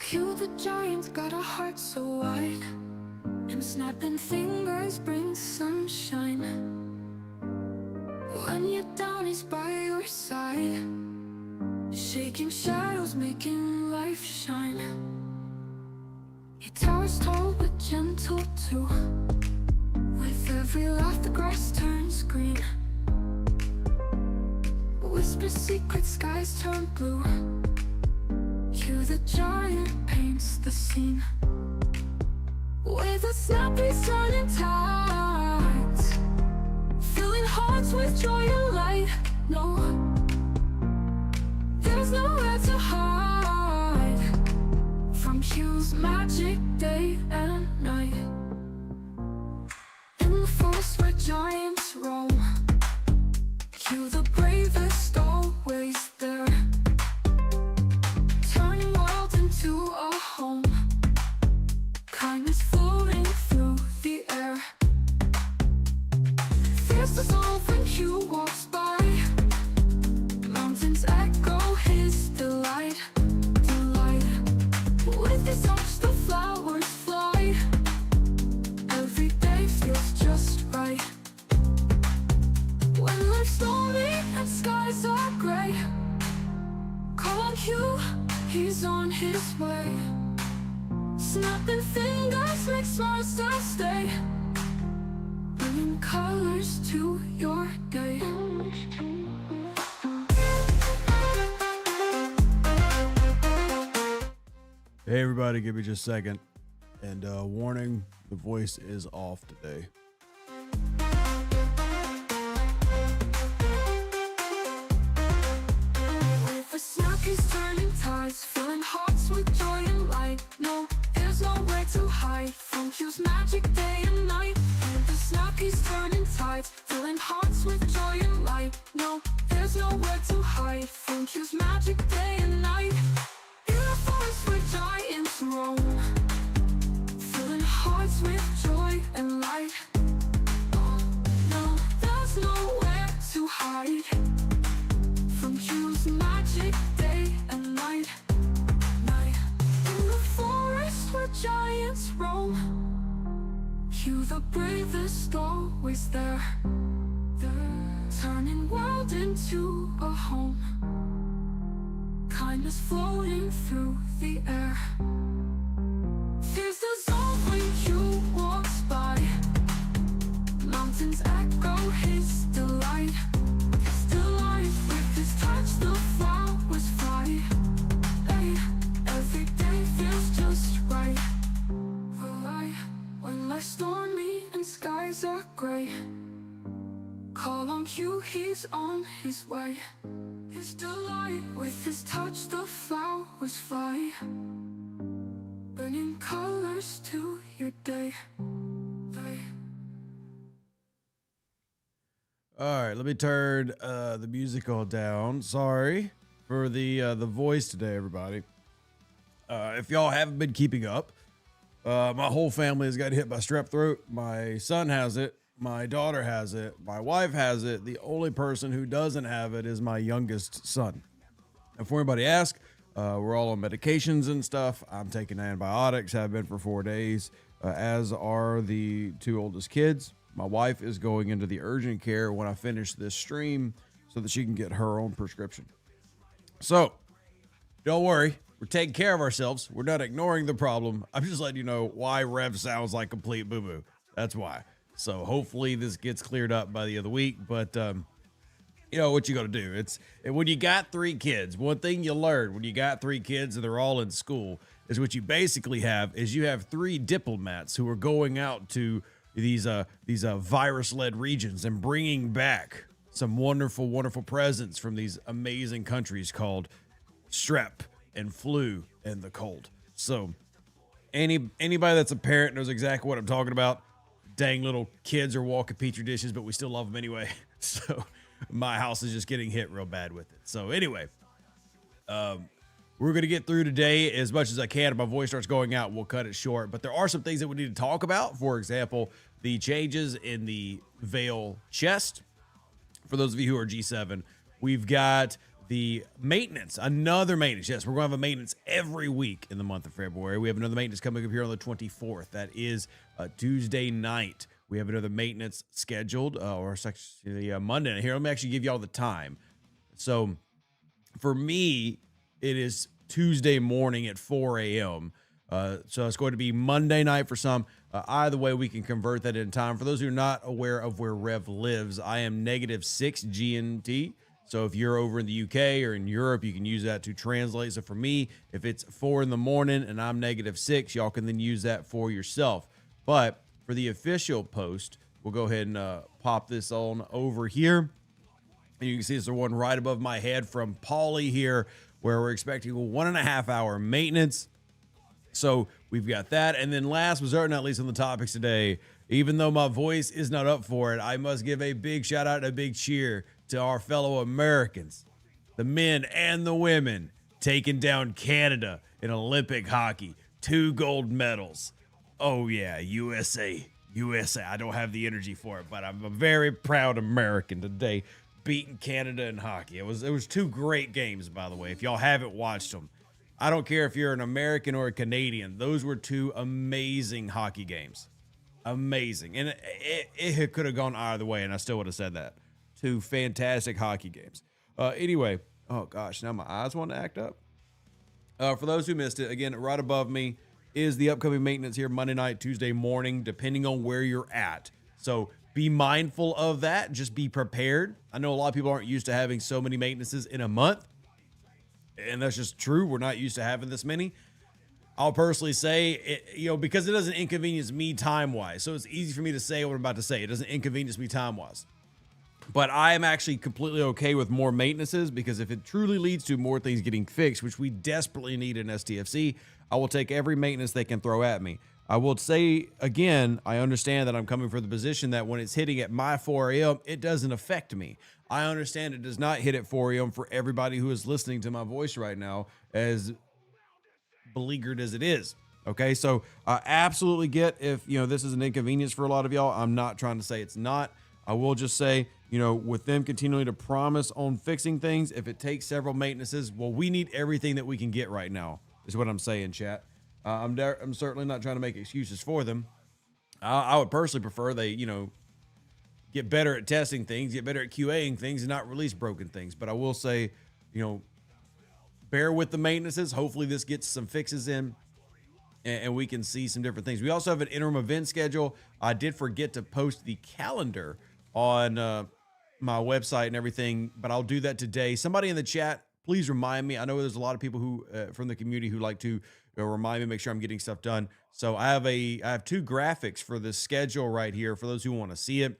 Hugh the giant got a heart so wide, and snapping fingers bring sunshine. When you're down, he's by your side, shaking shadows, making life shine. He towers tall but gentle too. With every laugh the grass turns green. Whisper secret, skies turn blue. Hugh the giant paints the scene. With a snap he's turning tides, filling hearts with joy and light. No, there's nowhere to hide from Hugh's magic day and night. In the forest where giants roam, Hugh the bravest, always there, turning world into a home, kindness floating through the air. Fears dissolve when Hugh walks by, mountains echo his delight. With his touch the flowers fly, every day feels just right. When life's stormy and skies are gray, call on Hugh, he's on his way. Snapping fingers make smiles to stay, bringing colors to your day. Hey everybody, give me just a second. And warning, the voice is off today. With a snap he's turning tides, filling hearts with joy and light. No, there's nowhere to hide from Hugh's magic day and night. With a snap he's turning tides, filling hearts with joy and light. No, there's nowhere to hide from Hugh's magic day and night. In the forest where giants roam, filling hearts with joy and light. No, there's nowhere to hide from Hugh's magic day and night. In the forest where giants roam, Hugh the bravest, always there, turning world into a home, kindness floating through the air. Fears dissolve when Hugh walks by, mountains echo his delight. His delight, with his touch the flowers fly. Hey, every day feels just right. When life's stormy and skies are gray, call on Hugh, he's on his way. His delight, with his touch the flowers fly, bringing colors to your day. All right, let me turn the music all down. Sorry for the voice today, everybody. If y'all haven't been keeping up, my whole family has got hit by strep throat. My son has it. My daughter has it. My wife has it. The only person who doesn't have it is my youngest son. And for anybody ask, we're all on medications and stuff. I'm taking antibiotics, have been for 4 days, as are the two oldest kids. My wife is going into the urgent care when I finish this stream so that she can get her own prescription. So, don't worry. We're taking care of ourselves. We're not ignoring the problem. I'm just letting you know why Rev sounds like complete boo-boo. That's why. So hopefully this gets cleared up by the other week. But, you know, what you got to do. It's when you got 3 kids, one thing you learn when you got 3 kids and they're all in school is what you basically have is you have 3 diplomats who are going out to these virus-led regions and bringing back some wonderful, wonderful presents from these amazing countries called strep and flu and the cold. So anybody that's a parent knows exactly what I'm talking about. Dang little kids are walking petri dishes, but we still love them anyway. So my house is just getting hit real bad with it. So anyway, we're going to get through today as much as I can. If my voice starts going out, we'll cut it short. But there are some things that we need to talk about. For example, the changes in the Veil chest. For those of you who are G7, we've got the maintenance, another maintenance. Yes, we're going to have a maintenance every week in the month of February. We have another maintenance coming up here on the 24th. That is Tuesday night. We have another maintenance scheduled, or actually Monday night. Here, let me actually give you all the time. So for me, it is Tuesday morning at 4 a.m. So it's going to be Monday night for some. Either way, we can convert that in time. For those who are not aware of where Rev lives, I am -6 GMT. So if you're over in the UK or in Europe, you can use that to translate. So for me, if it's 4 in the morning and I'm -6, y'all can then use that for yourself. But for the official post, we'll go ahead and pop this on over here. And you can see it's the one right above my head from Paulie here, where we're expecting a 1.5 hour maintenance. So we've got that. And then last but certainly not least on the topics today, even though my voice is not up for it, I must give a big shout out and a big cheer to our fellow Americans, the men and the women, taking down Canada in Olympic hockey. 2 gold medals. Oh yeah, USA. I don't have the energy for it, but I'm a very proud American today, beating Canada in hockey. It was 2 great games, by the way. If y'all haven't watched them, I don't care if you're an American or a Canadian. Those were 2 amazing hockey games. Amazing. And it could have gone either way, and I still would have said that. 2 fantastic hockey games. Anyway, oh gosh, now my eyes want to act up. For those who missed it, again, right above me is the upcoming maintenance here Monday night, Tuesday morning, depending on where you're at. So be mindful of that. Just be prepared. I know a lot of people aren't used to having so many maintenances in a month, and that's just true. We're not used to having this many. I'll personally say, because it doesn't inconvenience me time-wise. So it's easy for me to say what I'm about to say. It doesn't inconvenience me time-wise. But I am actually completely okay with more maintenances, because if it truly leads to more things getting fixed, which we desperately need in STFC, I will take every maintenance they can throw at me. I will say, again, I understand that I'm coming from the position that when it's hitting at my 4 a.m., it doesn't affect me. I understand it does not hit at 4 a.m. for everybody who is listening to my voice right now, as beleaguered as it is. Okay, so I absolutely get if, this is an inconvenience for a lot of y'all. I'm not trying to say it's not. I will just say, with them continuing to promise on fixing things, if it takes several maintenances, well, we need everything that we can get right now, is what I'm saying, chat. I'm certainly not trying to make excuses for them. I would personally prefer they, get better at testing things, get better at QAing things, and not release broken things. But I will say, bear with the maintenances. Hopefully this gets some fixes in, and we can see some different things. We also have an interim event schedule. I did forget to post the calendar on my website and everything, but I'll do that today. Somebody in the chat, please remind me. I know there's a lot of people who from the community who like to remind me, make sure I'm getting stuff done. So I have 2 graphics for the schedule right here for those who want to see it.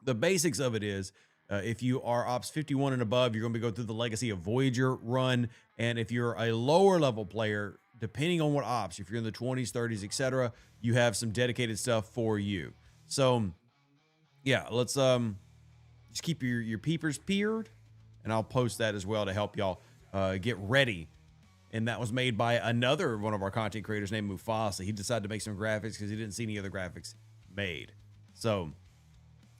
The basics of it is, if you are Ops 51 and above, you're going to be going through the Legacy of Voyager run. And if you're a lower level player, depending on what Ops, if you're in the 20s, 30s, etc., you have some dedicated stuff for you. So yeah, let's just keep your peepers peered, and I'll post that as well to help y'all get ready. And that was made by another one of our content creators named Mufasa. He decided to make some graphics because he didn't see any other graphics made. So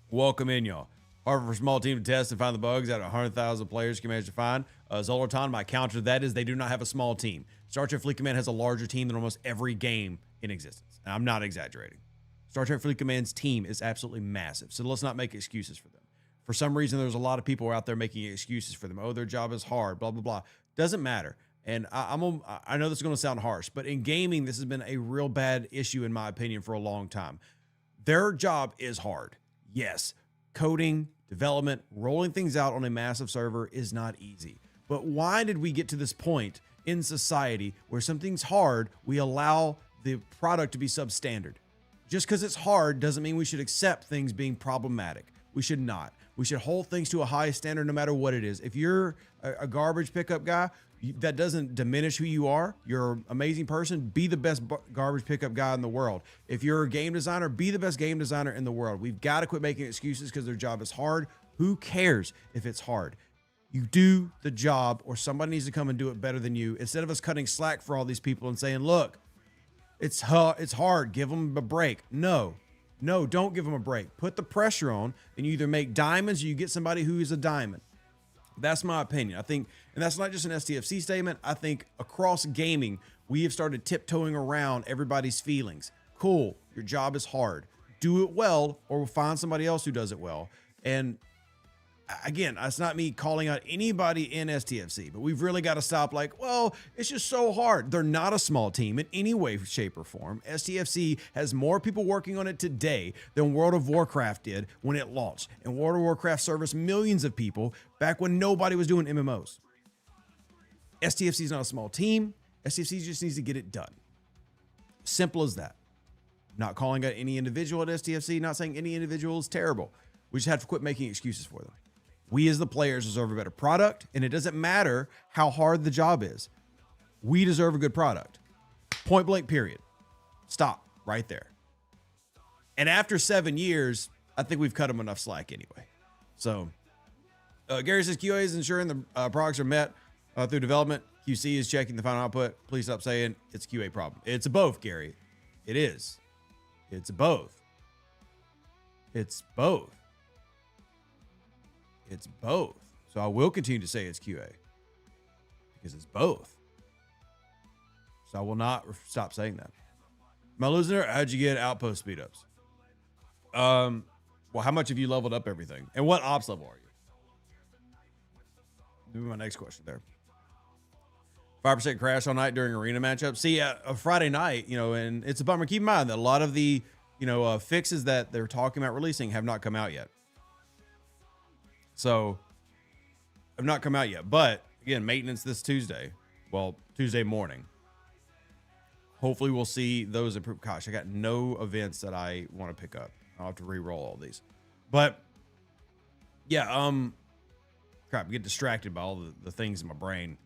welcome in, y'all. Hard for a small team to test and find the bugs out of 100,000 players can manage to find. Zolatan, my counter to that is they do not have a small team. Star Trek Fleet Command has a larger team than almost every game in existence. And I'm not exaggerating. Star Trek Fleet Command's team is absolutely massive. So let's not make excuses for them. For some reason, there's a lot of people out there making excuses for them. Oh, their job is hard, blah, blah, blah. Doesn't matter. And I know this is going to sound harsh, but in gaming, this has been a real bad issue, in my opinion, for a long time. Their job is hard. Yes, coding, development, rolling things out on a massive server is not easy. But why did we get to this point in society where something's hard, we allow the product to be substandard? Just because it's hard doesn't mean we should accept things being problematic. We should not. We should hold things to a high standard no matter what it is. If you're a garbage pickup guy, that doesn't diminish who you are. You're an amazing person. Be the best garbage pickup guy in the world. If you're a game designer, be the best game designer in the world. We've got to quit making excuses because their job is hard. Who cares if it's hard? You do the job, or somebody needs to come and do it better than you. Instead of us cutting slack for all these people and saying, look, it's hard, give them a break. No, don't give them a break. Put the pressure on, and you either make diamonds or you get somebody who is a diamond. That's my opinion. I think, and that's not just an STFC statement. I think across gaming, we have started tiptoeing around everybody's feelings. Cool. Your job is hard. Do it well, or we'll find somebody else who does it well. And again, that's not me calling out anybody in STFC, but we've really got to stop like, well, it's just so hard. They're not a small team in any way, shape, or form. STFC has more people working on it today than World of Warcraft did when it launched. And World of Warcraft serviced millions of people back when nobody was doing MMOs. STFC is not a small team. STFC just needs to get it done. Simple as that. Not calling out any individual at STFC, not saying any individual is terrible. We just have to quit making excuses for them. We as the players deserve a better product, and it doesn't matter how hard the job is. We deserve a good product. Point blank, period. Stop right there. And after 7 years, I think we've cut them enough slack anyway. So Gary says QA is ensuring the products are met through development. QC is checking the final output. Please stop saying it's a QA problem. It's a both, Gary. It is. It's a both. It's both. It's both. So I will continue to say it's QA because it's both. So I will not stop saying that. Am I losing it? How'd you get outpost speedups? Well, how much have you leveled up everything? And what ops level are you? Maybe my next question there. 5% crash all night during arena matchups. See, a Friday night, and it's a bummer. Keep in mind that a lot of the, fixes that they're talking about releasing have not come out yet. So, have not come out yet. But, again, maintenance this Tuesday. Well, Tuesday morning. Hopefully, we'll see those improve. Gosh, I got no events that I want to pick up. I'll have to re-roll all these. But, yeah, crap, I get distracted by all the things in my brain.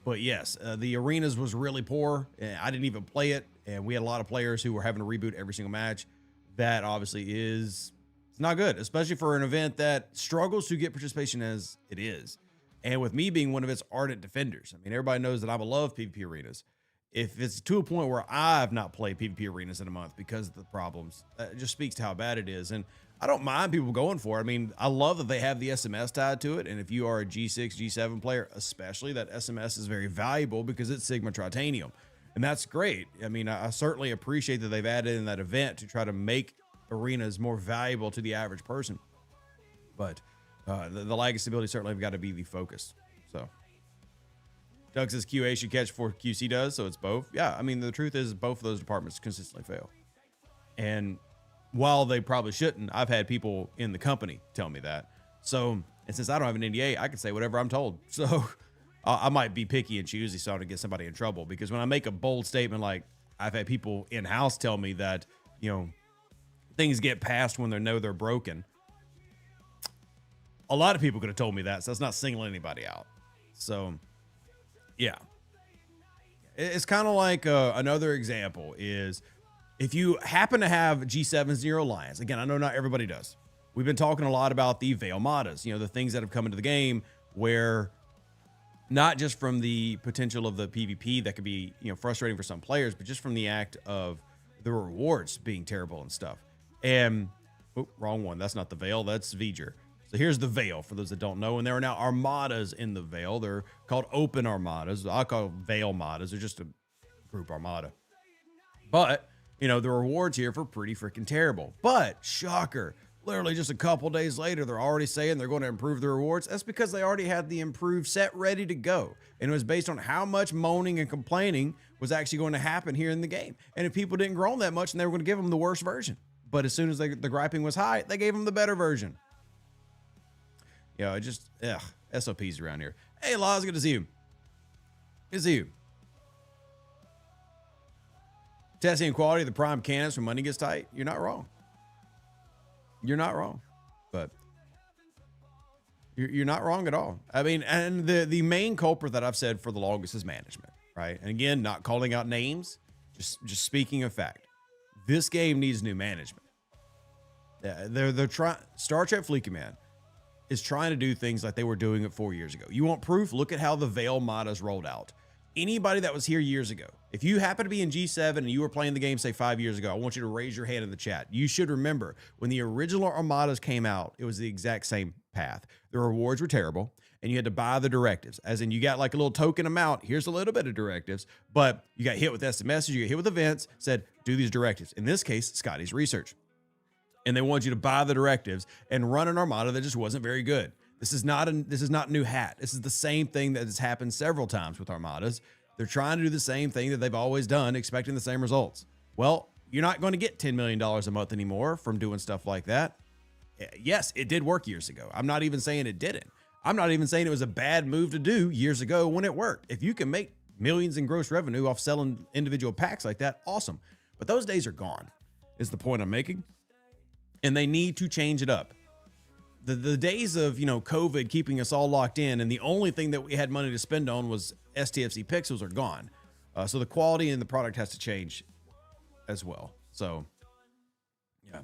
But, yes, the arenas was really poor. I didn't even play it. And we had a lot of players who were having to reboot every single match. That obviously is... It's not good, especially for an event that struggles to get participation as it is. And with me being one of its ardent defenders, I mean, everybody knows that I love PvP arenas. If it's to a point where I've not played PvP arenas in a month because of the problems, it just speaks to how bad it is. And I don't mind people going for it. I mean, I love that they have the SMS tied to it. And if you are a G6, G7 player, especially, that SMS is very valuable because it's Sigma Tritanium. And that's great. I mean, I certainly appreciate that they've added in that event to try to make arenas more valuable to the average person, but the lag and stability certainly have got to be the focus. So Doug says QA should catch before QC does, so it's both. Yeah, I mean, the truth is both of those departments consistently fail, and while they probably shouldn't, I've had people in the company tell me that. So, and since I don't have an NDA, I can say whatever I'm told. So I might be picky and choosy so I don't get somebody in trouble, because when I make a bold statement, like I've had people in-house tell me that, things get passed when they know they're broken. A lot of people could have told me that, so that's not singling anybody out. So, yeah. It's kind of like another example is if you happen to have G7s in your alliance. Again, I know not everybody does. We've been talking a lot about the Veil-Madas, the things that have come into the game where not just from the potential of the PvP that could be, frustrating for some players, but just from the act of the rewards being terrible and stuff. And, wrong one. That's not the Veil. That's V'ger. So here's the Veil, for those that don't know. And there are now armadas in the Veil. They're called open armadas. I call them Veil-Madas. They're just a group armada. But, the rewards here for pretty freaking terrible. But, shocker, literally just a couple days later, they're already saying they're going to improve the rewards. That's because they already had the improved set ready to go. And it was based on how much moaning and complaining was actually going to happen here in the game. And if people didn't groan that much, and they were going to give them the worst version. But as soon as the griping was high, they gave them the better version. It just, SOPs around here. Hey, Laws, good to see you. Good to see you. Testing and quality of the prime cannons when money gets tight. You're not wrong. You're not wrong. But you're not wrong at all. I mean, and the main culprit that I've said for the longest is management, right? And again, not calling out names, just speaking of fact. This game needs new management. They're trying. Star Trek Fleet Command is trying to do things like they were doing it 4 years ago. You want proof? Look at how the Veil-Madas rolled out. Anybody that was here years ago, if you happen to be in G7 and you were playing the game, say 5 years ago, I want you to raise your hand in the chat. You should remember when the original Armadas came out, it was the exact same path. The rewards were terrible. and you had to buy the directives, as in you got like a little token amount. Here's a little bit of directives, but you got hit with SMSs, you got hit with events, said, do these directives. In this case, Scotty's research. And they want you to buy the directives and run an armada that just wasn't very good. This is not new hat. This is the same thing that has happened several times with armadas. They're trying to do the same thing that they've always done, expecting the same results. Well, you're not going to get $10 million a month anymore from doing stuff like that. Yes, it did work years ago. I'm not even saying it didn't. I'm not even saying it was a bad move to do years ago when it worked. If you can make millions in gross revenue off selling individual packs like that, awesome. But those days are gone, is the point I'm making. And they need to change it up. The days of, COVID keeping us all locked in, and the only thing that we had money to spend on was STFC pixels are gone. So the quality in the product has to change as well. So, yeah.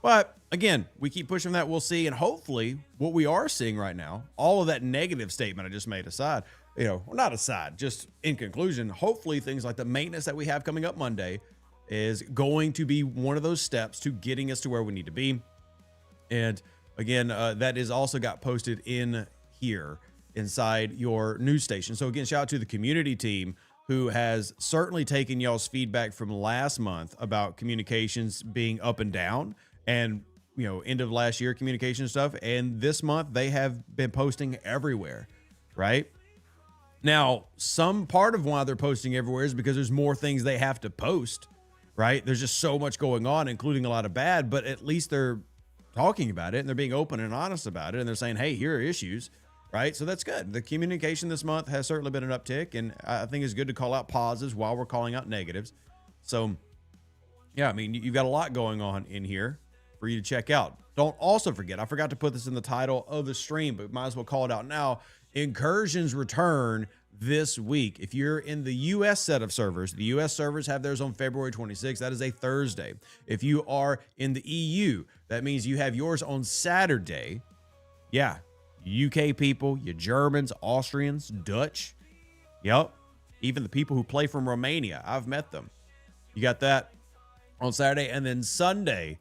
But again, we keep pushing that. We'll see. And hopefully what we are seeing right now, all of that negative statement I just made aside, not aside, just in conclusion, hopefully things like the maintenance that we have coming up Monday is going to be one of those steps to getting us to where we need to be. And again, that is also got posted in here inside your news station. So again, shout out to the community team who has certainly taken y'all's feedback from last month about communications being up and down and, end of last year communication stuff. And this month they have been posting everywhere, right? Now, some part of why they're posting everywhere is because there's more things they have to post, right? There's just so much going on, including a lot of bad, but at least they're talking about it and they're being open and honest about it. And they're saying, hey, here are issues, right? So that's good. The communication this month has certainly been an uptick. And I think it's good to call out positives while we're calling out negatives. So yeah, I mean, you've got a lot going on in here for you to check out. Don't also forget, I forgot to put this in the title of the stream, but might as well call it out now. Incursions return this week. If you're in the US set of servers, the US servers have theirs on February 26th. That is a Thursday. If you are in the EU, that means you have yours on Saturday. Yeah. UK people, you Germans, Austrians, Dutch. Yep. Even the people who play from Romania. I've met them. You got that on Saturday. And then Sunday,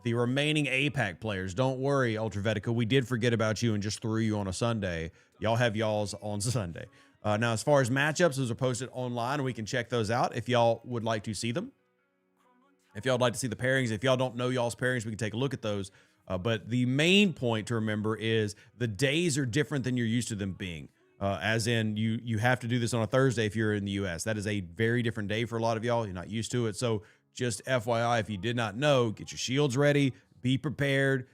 the remaining APAC players. Don't worry, Ultravetica. We did forget about you and just threw you on a Sunday. Y'all have y'all's on Sunday. Now, as far as matchups, those are posted online, and we can check those out if y'all would like to see them. If y'all would like to see the pairings, if y'all don't know y'all's pairings, we can take a look at those. But the main point to remember is the days are different than you're used to them being. As in, you have to do this on a Thursday if you're in the US. That is a very different day for a lot of y'all. You're not used to it. So just FYI, if you did not know, get your shields ready. Be prepared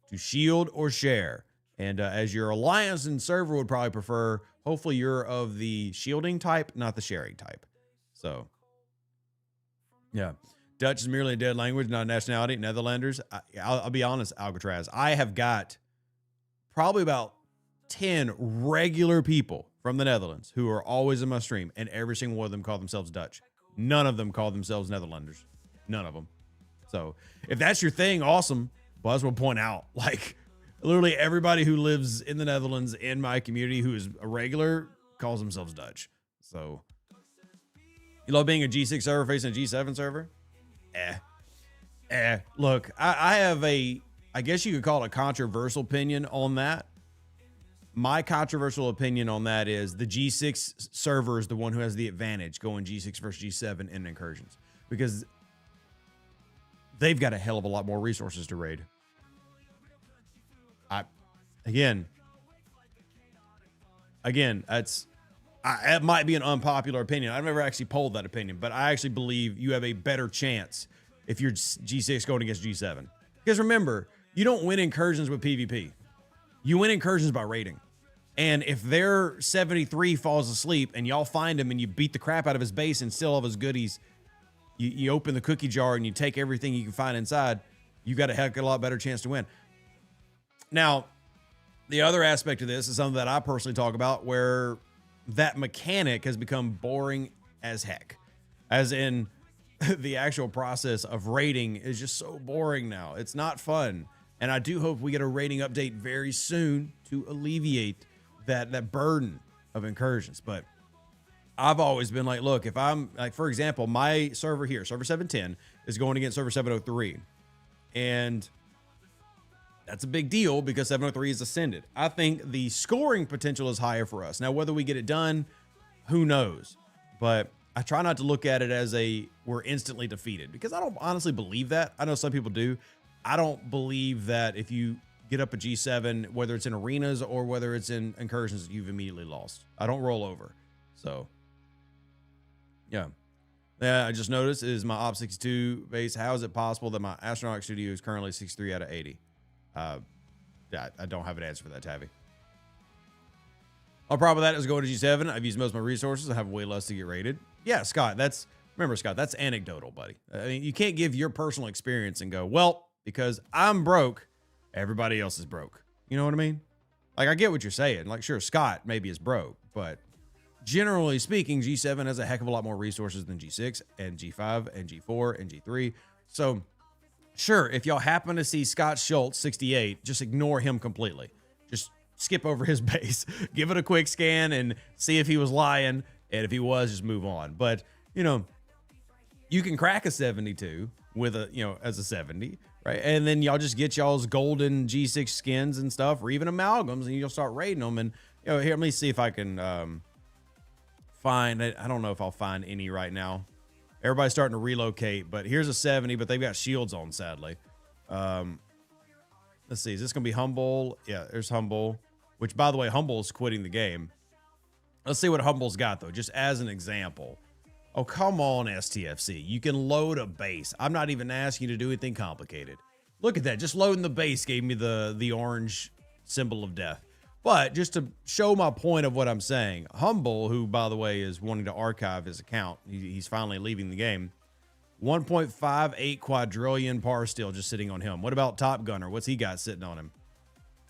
to shield or share. And as your alliance and server would probably prefer, hopefully you're of the shielding type, not the sharing type. So, yeah. Dutch is merely a dead language, not a nationality. Netherlanders, I'll be honest, Alcatraz. I have got probably about 10 regular people from the Netherlands who are always in my stream, and every single one of them call themselves Dutch. None of them call themselves Netherlanders. None of them. So if that's your thing, awesome. Buzz will point out, like, literally everybody who lives in the Netherlands in my community who is a regular calls themselves Dutch. So you love being a G6 server facing a G7 server? Look, I have I guess you could call it a controversial opinion on that. My controversial opinion on that is the G6 server is the one who has the advantage going G6 versus G7 in Incursions, because they've got a hell of a lot more resources to raid. Again, it might be an unpopular opinion. I've never actually polled that opinion, but I actually believe you have a better chance if you're G6 going against G7. Because remember, you don't win Incursions with PvP. You win Incursions by raiding. And if their 73 falls asleep and y'all find him and you beat the crap out of his base and steal all of his goodies, you open the cookie jar and you take everything you can find inside, you got a heck of a lot better chance to win. Now, the other aspect of this is something that I personally talk about, where that mechanic has become boring as heck. As in, the actual process of raiding is just so boring now. It's not fun. And I do hope we get a raiding update very soon to alleviate that burden of Incursions. But I've always been like, look, if I'm like, for example, my server here, server 710, is going against server 703. And That's a big deal because 703 is ascended. I think the scoring potential is higher for us. Now, whether we get it done, who knows? But I try not to look at it as we're instantly defeated, because I don't honestly believe that. I know some people do. I don't believe that if you get up a G7, whether it's in arenas or whether it's in incursions, you've immediately lost. I don't roll over. So, yeah. I just noticed is my Op 62 base. How is it possible that my astronaut studio is currently 63 out of 80? Yeah, I don't have an answer for that, Tabby. Our problem with that is going to G7. I've used most of my resources. I have way less to get rated. Yeah, Scott, remember, Scott, that's anecdotal, buddy. I mean, you can't give your personal experience and go, well, because I'm broke, everybody else is broke. You know what I mean? Like, I get what you're saying. Like, sure, Scott maybe is broke, but generally speaking, G7 has a heck of a lot more resources than G6 and G5 and G4 and G3. So, sure, if y'all happen to see Scott Schultz 68, just ignore him completely. Just skip over his base, give it a quick scan and see if he was lying. And if he was, just move on. But, you know, you can crack a 72 with as a 70, right? And then y'all just get y'all's golden G6 skins and stuff, or even amalgams, and you'll start raiding them. And, here, let me see if I can find it. I don't know if I'll find any right now. Everybody's starting to relocate, but here's a 70, but they've got shields on, sadly. Let's see. Is this going to be Humble? Yeah, there's Humble, which, by the way, Humble is quitting the game. Let's see what Humble's got, though, just as an example. Oh, come on, STFC. You can load a base. I'm not even asking you to do anything complicated. Look at that. Just loading the base gave me the orange symbol of death. But just to show my point of what I'm saying, Humble, who, by the way, is wanting to archive his account, he's finally leaving the game, 1.58 quadrillion par still just sitting on him. What about Top Gunner? What's he got sitting on him?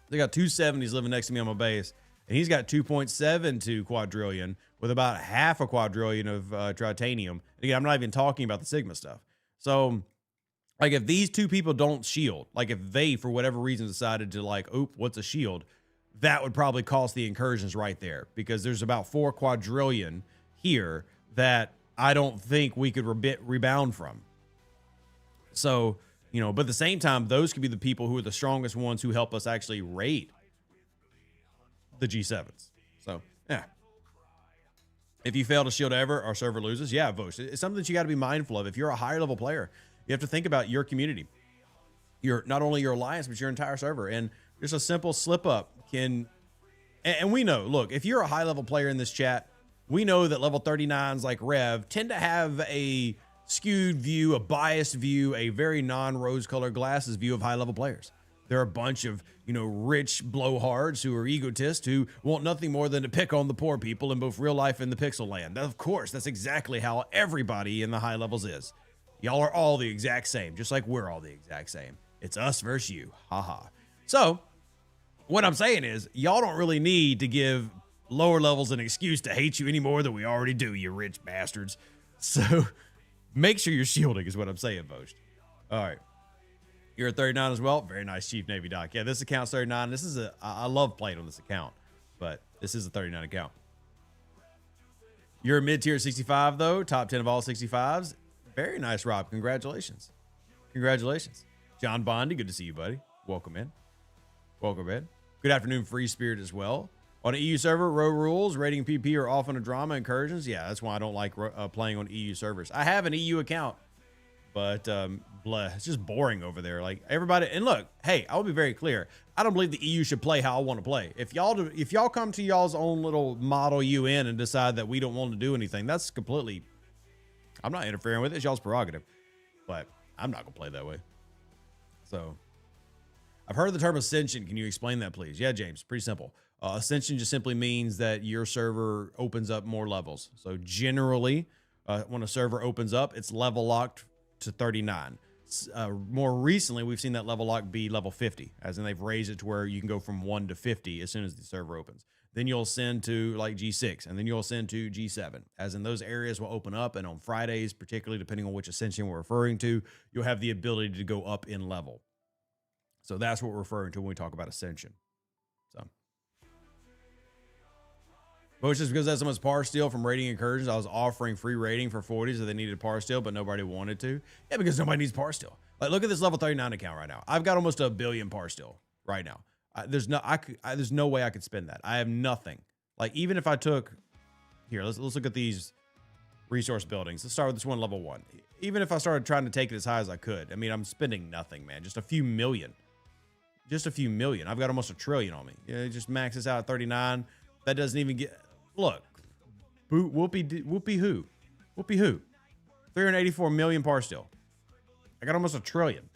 They got 270s living next to me on my base, and he's got 2.72 quadrillion with about half a quadrillion of titanium. Again, I'm not even talking about the Sigma stuff. So, like, if these two people don't shield, like if they, for whatever reason, decided to like, oop, what's a shield? That would probably cost the incursions right there, because there's about 4 quadrillion here that I don't think we could rebound from. So, but at the same time, those could be the people who are the strongest ones who help us actually raid the G7s. So, yeah. If you fail to shield ever, our server loses. Yeah, Vosh. It's something that you got to be mindful of. If you're a higher level player, you have to think about your community. Not only your alliance, but your entire server. And just a simple slip up can, and we know, look, if you're a high level player in this chat, we know that level 39s like Rev tend to have a skewed view, a biased view, a very non-rose colored glasses view of high level players. There are a bunch of, rich blowhards who are egotists who want nothing more than to pick on the poor people in both real life and the pixel land. Of course, that's exactly how everybody in the high levels is. Y'all are all the exact same, just like we're all the exact same. It's us versus you. Haha. So, what I'm saying is, y'all don't really need to give lower levels an excuse to hate you any more than we already do, you rich bastards. So, make sure you're shielding is what I'm saying, Boast. All right. You're at 39 as well. Very nice, Chief Navy Doc. Yeah, this account's 39. I love playing on this account, but this is a 39 account. You're a mid-tier 65, though. Top 10 of all 65s. Very nice, Rob. Congratulations. Congratulations. John Bondi, good to see you, buddy. Welcome in. Welcome in. Good afternoon, Free Spirit as well. On an EU server, row rules, rating PP are often a drama. Incursions, yeah, that's why I don't like playing on EU servers. I have an EU account, but it's just boring over there. Like everybody, and look, hey, I will be very clear. I don't believe the EU should play how I want to play. If y'all come to y'all's own little model UN and decide that we don't want to do anything, that's completely, I'm not interfering with it. It's y'all's prerogative, but I'm not gonna play that way. So, I've heard of the term Ascension. Can you explain that, please? Yeah, James, pretty simple. Ascension just simply means that your server opens up more levels. So generally, when a server opens up, it's level locked to 39. More recently, we've seen that level lock be level 50, as in they've raised it to where you can go from 1 to 50 as soon as the server opens. Then you'll send to like G6, and then you'll send to G7, as in those areas will open up. And on Fridays, particularly depending on which Ascension we're referring to, you'll have the ability to go up in level. So that's what we're referring to when we talk about Ascension. So, but it's just because that's someone's par steal from raiding incursions. I was offering free raiding for 40s if they needed par steal, but nobody wanted to. Yeah, because nobody needs par steal. Like, look at this level 39 account right now. I've got almost 1 billion par steal. right now. There's no way I could spend that. I have nothing. Like, even if I took here, let's look at these resource buildings. Let's start with this one, level 1. Even if I started trying to take it as high as I could, I mean, I'm spending nothing, man. Just a few million. Just a few million. I've got almost $1 trillion on me. It just maxes out at 39. That doesn't even get. Look, whoopee who? 384 million par still. I got almost $1 trillion.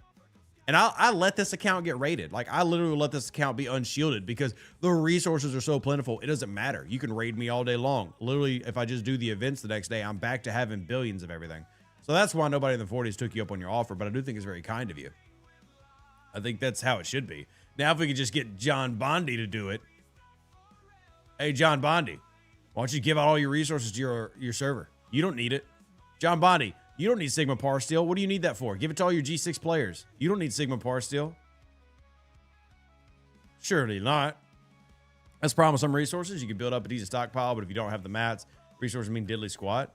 And I let this account get raided. Like, I literally let this account be unshielded because the resources are so plentiful. It doesn't matter. You can raid me all day long. Literally, if I just do the events the next day, I'm back to having billions of everything. So that's why nobody in the 40s took you up on your offer. But I do think it's very kind of you. I think that's how it should be. Now, if we could just get John Bondi to do it. Hey, John Bondi, why don't you give out all your resources to your server? You don't need it. John Bondi, you don't need Sigma Par Steel. What do you need that for? Give it to all your G6 players. You don't need Sigma Par Steel. Surely not. Let's promise some resources. You can build up a decent stockpile, but if you don't have the mats, resources mean diddly squat.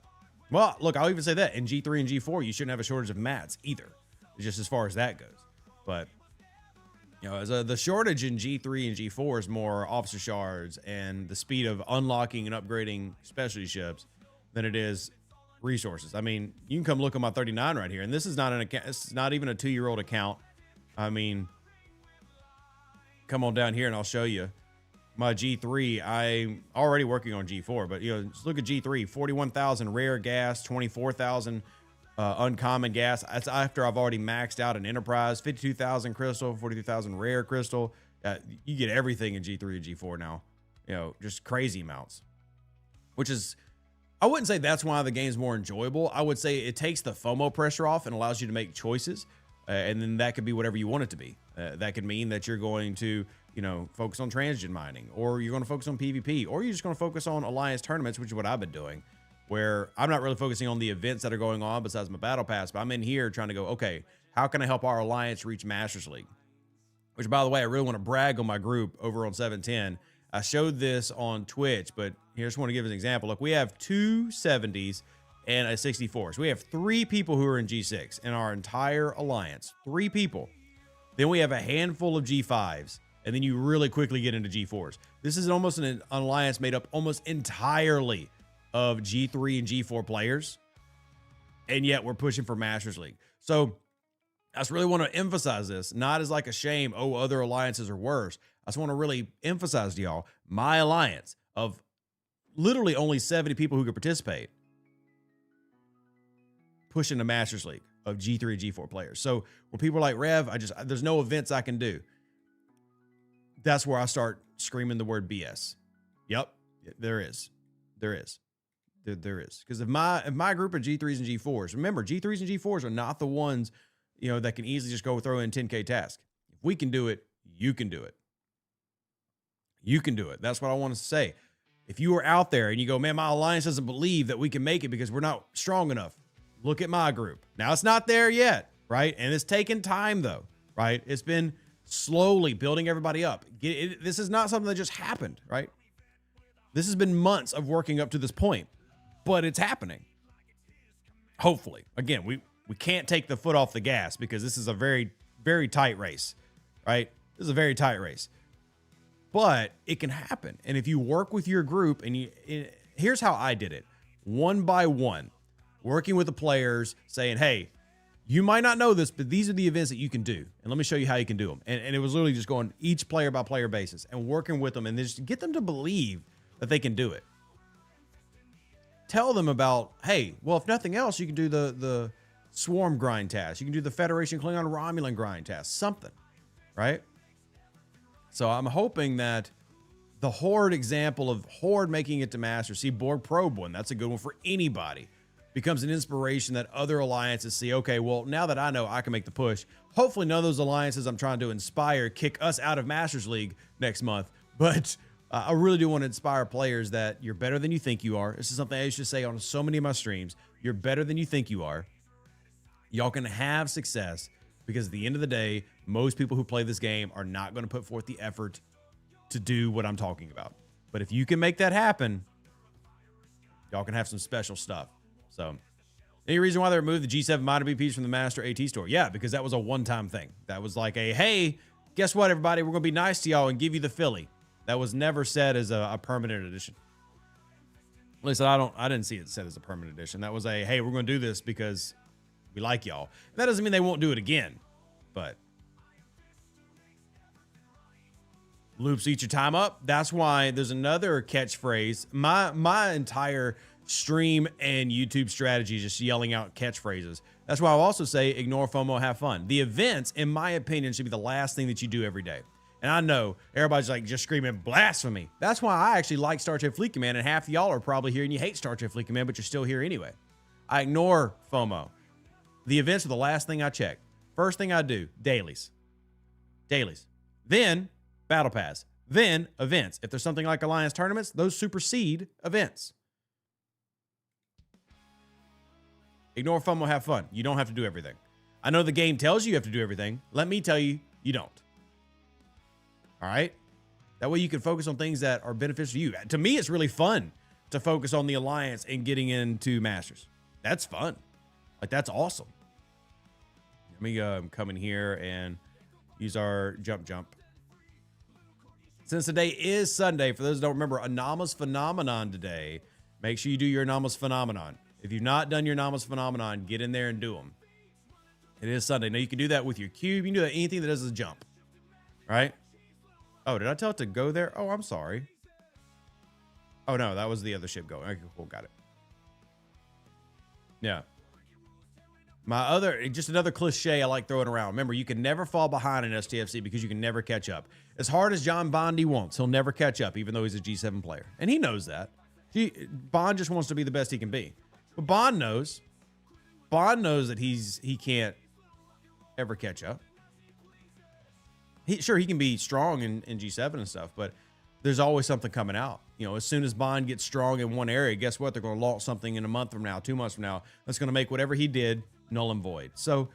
Well, look, I'll even say that. In G3 and G4, you shouldn't have a shortage of mats either. Just as far as that goes. But, you know, the shortage in G3 and G4 is more officer shards and the speed of unlocking and upgrading specialty ships than it is resources. I mean, you can come look at my 39 right here, and this is not an account. It's not even a 2-year-old account. I mean, come on down here and I'll show you my G3. I'm already working on G4, but, you know, just look at G3, 41,000 rare gas, 24,000 uncommon gas. That's after I've already maxed out an enterprise, 52,000 crystal, 43,000 rare crystal. You get everything in G3 and G4 now, you know, just crazy amounts, which is, I wouldn't say that's why the game's more enjoyable. I would say it takes the FOMO pressure off and allows you to make choices. And then that could be whatever you want it to be. That could mean that you're going to, you know, focus on transgen mining, or you're going to focus on PvP, or you're just going to focus on alliance tournaments, which is what I've been doing, where I'm not really focusing on the events that are going on besides my battle pass, but I'm in here trying to go, okay, how can I help our alliance reach Masters League? Which, by the way, I really want to brag on my group over on 710. I showed this on Twitch, but here I just want to give an example. Look, we have 2 70s and a 64. So we have 3 people who are in G6 in our entire alliance. 3 people. Then we have a handful of G5s, and then you really quickly get into G4s. This is almost an alliance made up almost entirely of G3 and G4 players, and yet we're pushing for Masters League. So I just really want to emphasize this, not as like a shame, oh, other alliances are worse. I just want to really emphasize to y'all, my alliance of literally only 70 people who could participate, pushing the Masters League of G3 and G4 players. So when people are like, Rev, there's no events I can do. That's where I start screaming the word BS. Yep, there is. There is. Because if my group of G3s and G4s, remember, G3s and G4s are not the ones, you know, that can easily just go throw in 10K task. If we can do it, you can do it. You can do it. That's what I want to say. If you are out there and you go, man, my alliance doesn't believe that we can make it because we're not strong enough, look at my group. Now, it's not there yet, right? And it's taken time, though, right? It's been slowly building everybody up. This is not something that just happened, right? This has been months of working up to this point, but it's happening. Hopefully. Again, we can't take the foot off the gas because this is a very, very tight race, right? This is a very tight race. But it can happen. And if you work with your group, and here's how I did it. One by one, working with the players, saying, hey, you might not know this, but these are the events that you can do. And let me show you how you can do them. And it was literally just going each player by player basis and working with them and just get them to believe that they can do it. Tell them about, hey, well, if nothing else, you can do the Swarm grind task. You can do the Federation Klingon Romulan grind task. Something, right? So I'm hoping that the Horde example of Horde making it to Master, see Borg Probe one, that's a good one for anybody, becomes an inspiration that other alliances see, okay, well, now that I know I can make the push, hopefully none of those alliances I'm trying to inspire kick us out of Masters League next month. But I really do want to inspire players that you're better than you think you are. This is something I used to say on so many of my streams. You're better than you think you are. Y'all can have success because at the end of the day, most people who play this game are not going to put forth the effort to do what I'm talking about. But if you can make that happen, y'all can have some special stuff. So any reason why they removed the G7 Mada BPs from the Master AT store? Yeah, because that was a one-time thing. That was like a, hey, Guess what, everybody? We're going to be nice to y'all and give you the Philly. That was never said as a permanent edition. At least I didn't see it said as a permanent edition. That was a, hey, we're going to do this because we like y'all. And that doesn't mean they won't do it again, but loops eat your time up. That's why there's another catchphrase. My entire stream and YouTube strategy is just yelling out catchphrases. That's why I'll also say ignore FOMO, have fun. The events, in my opinion, should be the last thing that you do every day. And I know everybody's like just screaming blasphemy. That's why I actually like Star Trek Fleet Command, and half of y'all are probably here and you hate Star Trek Fleet Command, but you're still here anyway. I ignore FOMO. The events are the last thing I check. First thing I do, dailies. Dailies. Then Battle Pass. Then events. If there's something like Alliance tournaments, those supersede events. Ignore FOMO, have fun. You don't have to do everything. I know the game tells you have to do everything. Let me tell you, you don't. All right? That way you can focus on things that are beneficial to you. To me, it's really fun to focus on the Alliance and getting into Masters. That's fun. Like, that's awesome. Let me come in here and use our jump. Since today is Sunday, for those who don't remember, Anomalous Phenomenon today, make sure you do your Anomalous Phenomenon. If you've not done your Anomalous Phenomenon, get in there and do them. It is Sunday. Now, you can do that with your cube. You can do that anything that does a jump. Right? Oh, did I tell it to go there? Oh, I'm sorry. Oh, no, that was the other ship going. Okay, cool, got it. Yeah. Just another cliche I like throwing around. Remember, you can never fall behind in STFC because you can never catch up. As hard as John Bondi wants, he'll never catch up, even though he's a G7 player. And he knows that. Bond just wants to be the best he can be. But Bond knows that he can't ever catch up. He can be strong in G7 and stuff, but there's always something coming out. You know, as soon as Bond gets strong in one area, guess what? They're going to launch something in a month from now, 2 months from now, that's going to make whatever he did null and void. So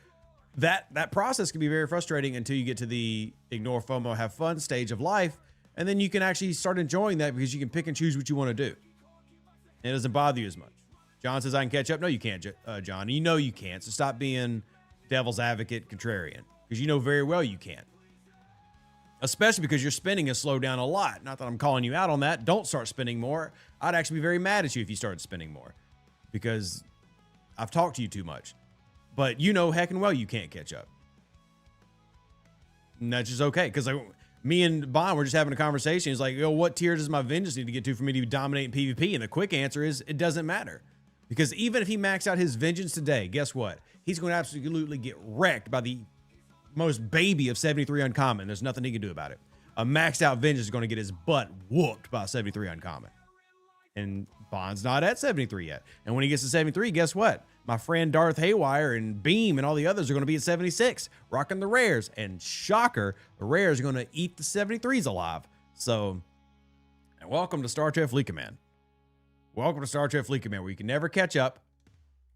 that process can be very frustrating until you get to the ignore FOMO, have fun stage of life, and then you can actually start enjoying that because you can pick and choose what you want to do. It doesn't bother you as much. John says, I can catch up. No, you can't, John. You know you can't, so stop being devil's advocate contrarian, because you know very well you can't. Especially because your spending has slowed down a lot. Not that I'm calling you out on that. Don't start spending more. I'd actually be very mad at you if you started spending more, because I've talked to you too much. But you know heckin' well you can't catch up. And that's just okay, because me and Bond were just having a conversation. He's like, yo, what tier does my vengeance need to get to for me to dominate in PvP? And the quick answer is it doesn't matter. Because even if he maxed out his vengeance today, guess what? He's going to absolutely get wrecked by the most baby of 73 uncommon. There's nothing he can do about it. A maxed out vengeance is going to get his butt whooped by 73 uncommon. And Bond's not at 73 yet. And when he gets to 73, guess what? My friend Darth Haywire and Beam and all the others are going to be at 76, rocking the rares. And shocker, the rares are going to eat the 73s alive. So, and welcome to Star Trek Fleet Command. Welcome to Star Trek Fleet Command, where you can never catch up,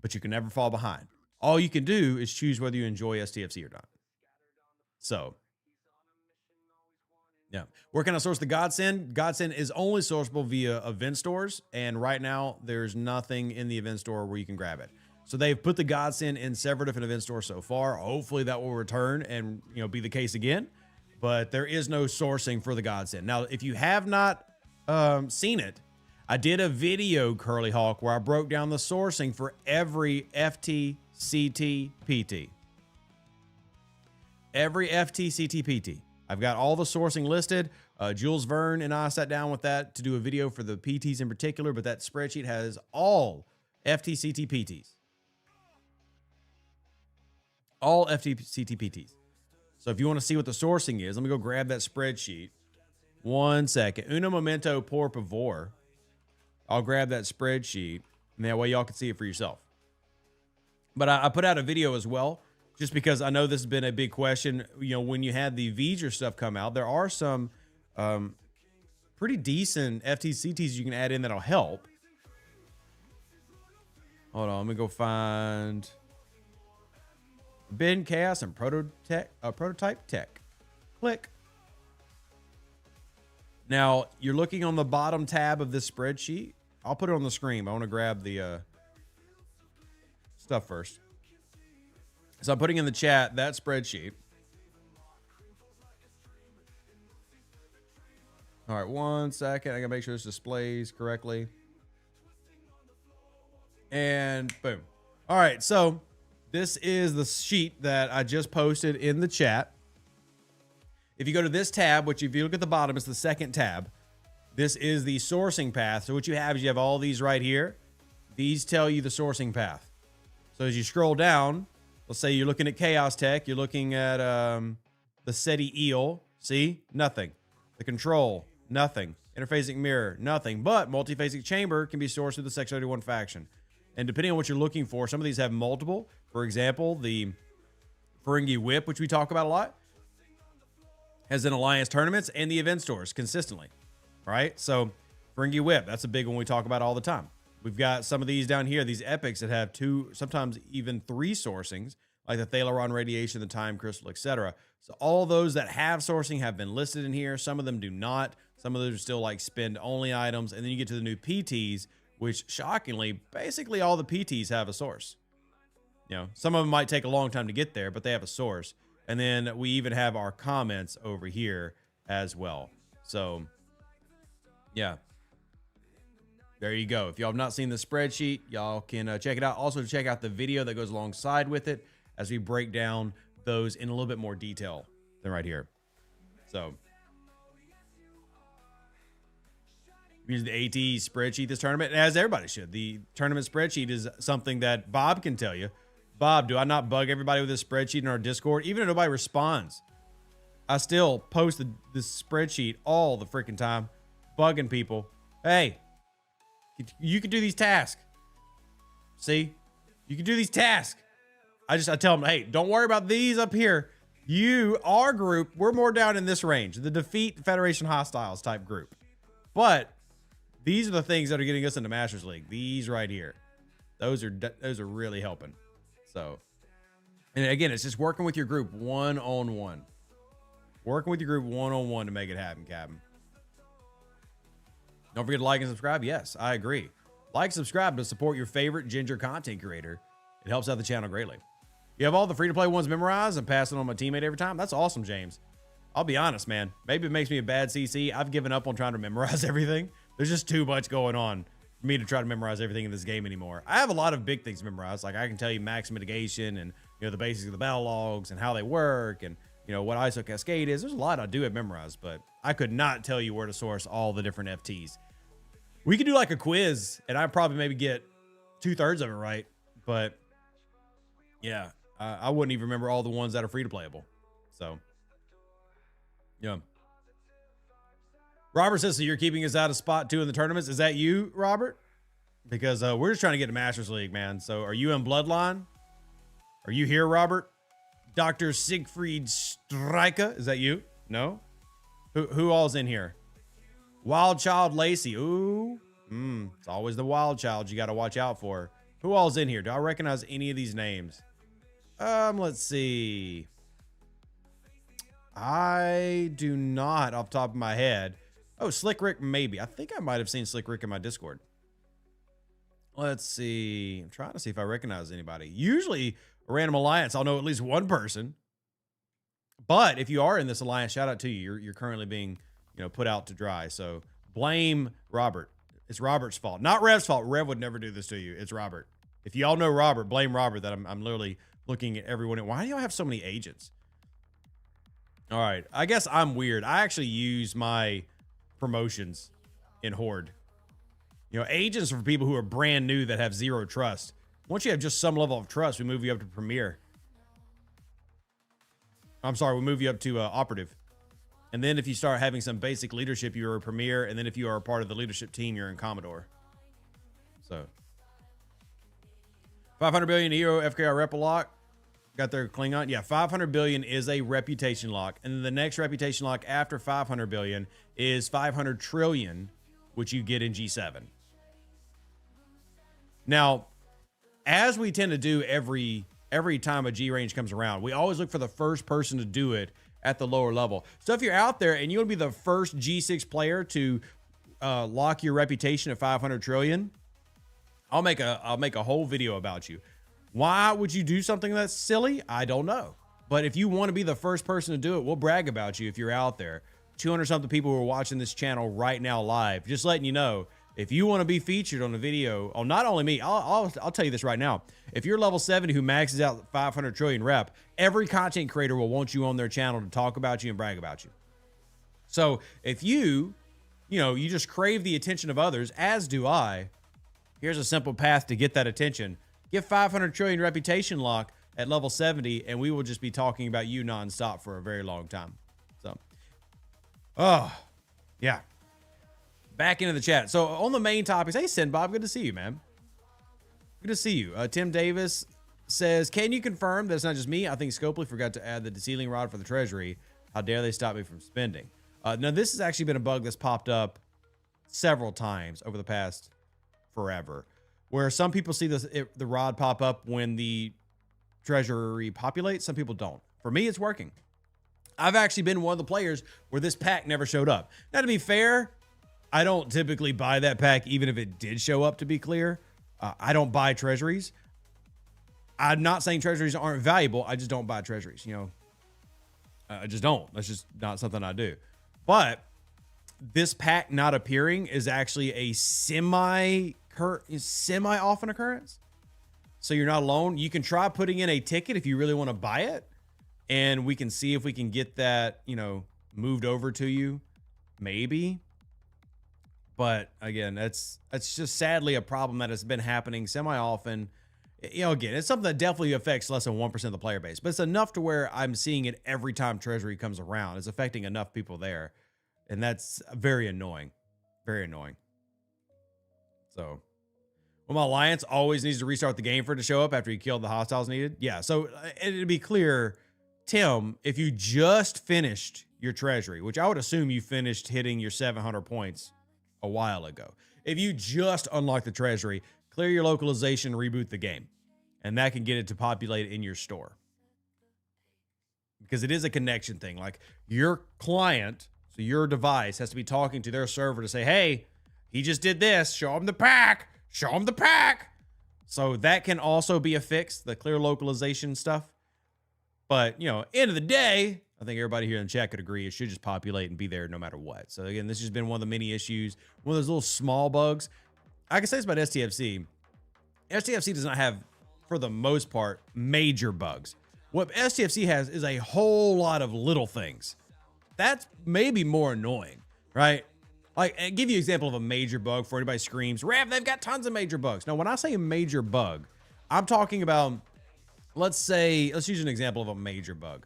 but you can never fall behind. All you can do is choose whether you enjoy STFC or not. So, yeah. Where can I source the Godsend? Godsend is only sourceable via event stores, and right now there's nothing in the event store where you can grab it. So they've put the Godsend in several different event stores so far. Hopefully that will return and be the case again. But there is no sourcing for the Godsend. Now, if you have not seen it, I did a video, Curly Hawk, where I broke down the sourcing for every FT, CT, PT. Every FT, CT, PT. I've got all the sourcing listed. Jules Verne and I sat down with that to do a video for the PTs in particular, but that spreadsheet has all FT, CT, PTs. All FT, CT, PTs. So if you want to see what the sourcing is, let me go grab that spreadsheet. 1 second. Uno momento, por favor. I'll grab that spreadsheet, and that way y'all can see it for yourself. But I put out a video as well, just because I know this has been a big question. When you had the V'ger stuff come out, there are some pretty decent FTCTs you can add in that'll help. Hold on, let me go find Ben Chaos and Prototype Tech. Click. Now, you're looking on the bottom tab of this spreadsheet. I'll put it on the screen. I want to grab the stuff first. So I'm putting in the chat that spreadsheet. All right, 1 second. I gotta make sure this displays correctly. And boom. All right, so this is the sheet that I just posted in the chat. If you go to this tab, which if you look at the bottom, it's the second tab. This is the sourcing path. So what you have is you have all these right here. These tell you the sourcing path. So as you scroll down, let's say you're looking at Chaos Tech, you're looking at the SETI EEL. See? Nothing. The control, nothing. Interphasic mirror, nothing. But multiphasic chamber can be sourced through the Section 31 faction. And depending on what you're looking for, some of these have multiple. For example, the Ferengi Whip, which we talk about a lot, has an alliance tournaments and the event stores consistently, right? So Ferengi Whip, that's a big one we talk about all the time. We've got some of these down here, these epics that have 2, sometimes even 3 sourcings, like the Thalaron Radiation, the Time Crystal, etc. So all those that have sourcing have been listed in here. Some of them do not. Some of those are still like spend-only items. And then you get to the new PTs, which shockingly, basically all the PTs have a source. You know, some of them might take a long time to get there, but they have a source. And then we even have our comments over here as well. So, yeah. There you go. If y'all have not seen the spreadsheet, y'all can check it out. Also, check out the video that goes alongside with it as we break down those in a little bit more detail than right here. So, use the AT spreadsheet this tournament, as everybody should. The tournament spreadsheet is something that Bob can tell you. Bob, do I not bug everybody with this spreadsheet in our Discord? Even if nobody responds, I still post this spreadsheet all the freaking time, bugging people. Hey, you can do these tasks. See? You can do these tasks. I tell them, hey, don't worry about these up here. Our group, we're more down in this range, the defeat Federation hostiles type group. But these are the things that are getting us into Masters League. These right here. Those are really helping. So, and again, it's just working with your group one-on-one. Working with your group one-on-one to make it happen, Captain. Don't forget to like and subscribe. Yes, I agree. Like, subscribe to support your favorite ginger content creator. It helps out the channel greatly. You have all the free-to-play ones memorized and pass it on my teammate every time? That's awesome, James. I'll be honest, man. Maybe it makes me a bad CC. I've given up on trying to memorize everything. There's just too much going on for me to try to memorize everything in this game anymore. I have a lot of big things memorized. Like I can tell you max mitigation and, you know, the basics of the battle logs and how they work and, you know, what ISO cascade is. There's a lot I do have memorized, but I could not tell you where to source all the different FTs. We could do like a quiz and I'd probably maybe get 2/3 of it right. But yeah, I wouldn't even remember all the ones that are free to playable. So yeah. Robert says, so you're keeping us out of spot 2 in the tournaments. Is that you, Robert? Because we're just trying to get to Masters League, man. So are you in Bloodline? Are you here, Robert? Dr. Siegfried Stryka? Is that you? No? Who all's in here? Wild Child Lacey. Ooh. It's always the Wild Child you got to watch out for. Who all's in here? Do I recognize any of these names? Let's see. I do not off the top of my head. Oh, Slick Rick, maybe. I think I might have seen Slick Rick in my Discord. Let's see. I'm trying to see if I recognize anybody. Usually, a random alliance, I'll know at least one person. But if you are in this alliance, shout out to you. You're currently being, you know, put out to dry. So blame Robert. It's Robert's fault, not Rev's fault. Rev would never do this to you. It's Robert. If y'all know Robert, blame Robert. That I'm literally looking at everyone. Why do y'all have so many agents? All right, I guess I'm weird. I actually use my promotions in Horde. You know, agents are for people who are brand new that have 0 trust. Once you have just some level of trust, we move you up to Premier. I'm sorry, we move you up to Operative. And then if you start having some basic leadership, you're a Premier. And then if you are a part of the leadership team, you're in Commodore. So 500 billion Euro FKR rep lock. Got their Klingon. Yeah, 500 billion is a reputation lock. And then the next reputation lock after 500 billion is 500 trillion, which you get in G7. Now, as we tend to do every time a G range comes around, we always look for the first person to do it at the lower level. So if you're out there and you want to be the first G6 player to lock your reputation at 500 trillion, I'll make a whole video about you. Why would you do something that's silly? I don't know. But if you want to be the first person to do it, we'll brag about you if you're out there. 200 something people who are watching this channel right now live. Just letting you know, if you want to be featured on a video on not only me, I'll tell you this right now. If you're level 70 who maxes out 500 trillion rep, every content creator will want you on their channel to talk about you and brag about you. So if you just crave the attention of others, as do I, here's a simple path to get that attention. Get 500 trillion reputation lock at level 70, and we will just be talking about you nonstop for a very long time. So, oh, yeah. Back into the chat. So on the main topics, hey, Sin Bob, good to see you, man. Good to see you. Tim Davis says, can you confirm that it's not just me? I think Scopely forgot to add the ceiling rod for the Treasury. How dare they stop me from spending? Now, this has actually been a bug that's popped up several times over the past forever, where some people see the rod pop up when the Treasury populates. Some people don't. For me, it's working. I've actually been one of the players where this pack never showed up. Now, to be fair, I don't typically buy that pack, even if it did show up, to be clear. I don't buy treasuries. I'm not saying treasuries aren't valuable. I just don't buy treasuries. I just don't. That's just not something I do. But this pack not appearing is actually a semi-often occurrence. So you're not alone. You can try putting in a ticket if you really want to buy it. And we can see if we can get that, moved over to you. Maybe. But again, that's just sadly a problem that has been happening semi-often. Again, it's something that definitely affects less than 1% of the player base, but it's enough to where I'm seeing it every time Treasury comes around. It's affecting enough people there, and that's very annoying. Very annoying. So, well, my alliance always needs to restart the game for it to show up after you killed the hostiles needed. Yeah, so to be clear, Tim, if you just finished your Treasury, which I would assume you finished hitting your 700 points a while ago. If you just unlock the Treasury, clear your localization, reboot the game, and that can get it to populate in your store. Because it is a connection thing. Like your client, so your device has to be talking to their server to say, hey, he just did this. Show him the pack. Show him the pack. So that can also be a fix, the clear localization stuff. But, end of the day, I think everybody here in the chat could agree it should just populate and be there no matter what. So again, this has been one of the many issues, one of those little small bugs. I can say this about STFC. STFC does not have, for the most part, major bugs. What STFC has is a whole lot of little things. That's maybe more annoying, right? Like, I'll give you an example of a major bug for anybody screams, Rev, they've got tons of major bugs. Now, when I say a major bug, I'm talking about, let's use an example of a major bug.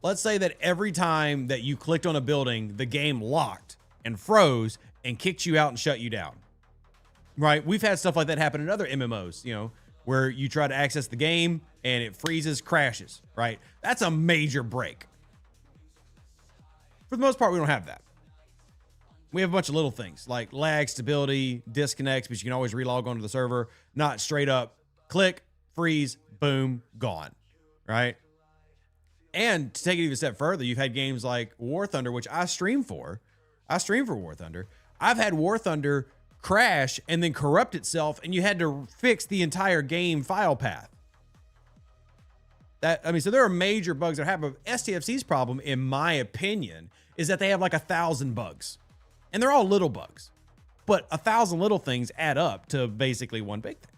Let's say that every time that you clicked on a building, the game locked and froze and kicked you out and shut you down. Right? We've had stuff like that happen in other MMOs, where you try to access the game and it freezes, crashes, right? That's a major break. For the most part, we don't have that. We have a bunch of little things like lag, stability, disconnects, but you can always relog onto the server, not straight up click, freeze, boom, gone, right? And to take it even a step further, you've had games like War Thunder, which I stream for. I stream for War Thunder. I've had War Thunder crash and then corrupt itself, and you had to fix the entire game file path. So there are major bugs that happen. STFC's problem, in my opinion, is that they have like 1,000 bugs. And they're all little bugs. But 1,000 little things add up to basically one big thing.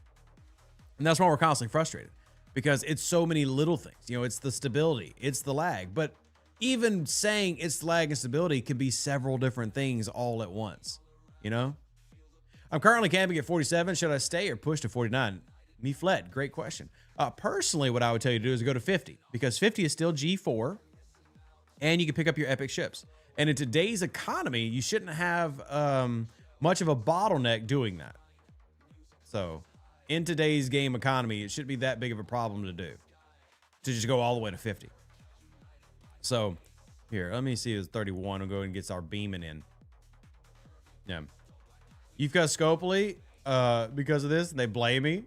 And that's why we're constantly frustrated. Because it's so many little things. It's the stability, it's the lag. But even saying it's lag and stability could be several different things all at once. I'm currently camping at 47. Should I stay or push to 49? Me fled. Great question. Personally, what I would tell you to do is go to 50. Because 50 is still G4. And you can pick up your epic ships. And in today's economy, you shouldn't have much of a bottleneck doing that. So in today's game economy, it shouldn't be that big of a problem to do, to just go all the way to 50. So here, let me see. It's 31. We'll go and get our beaming in. Yeah. You've got Scopely because of this, and they blame me.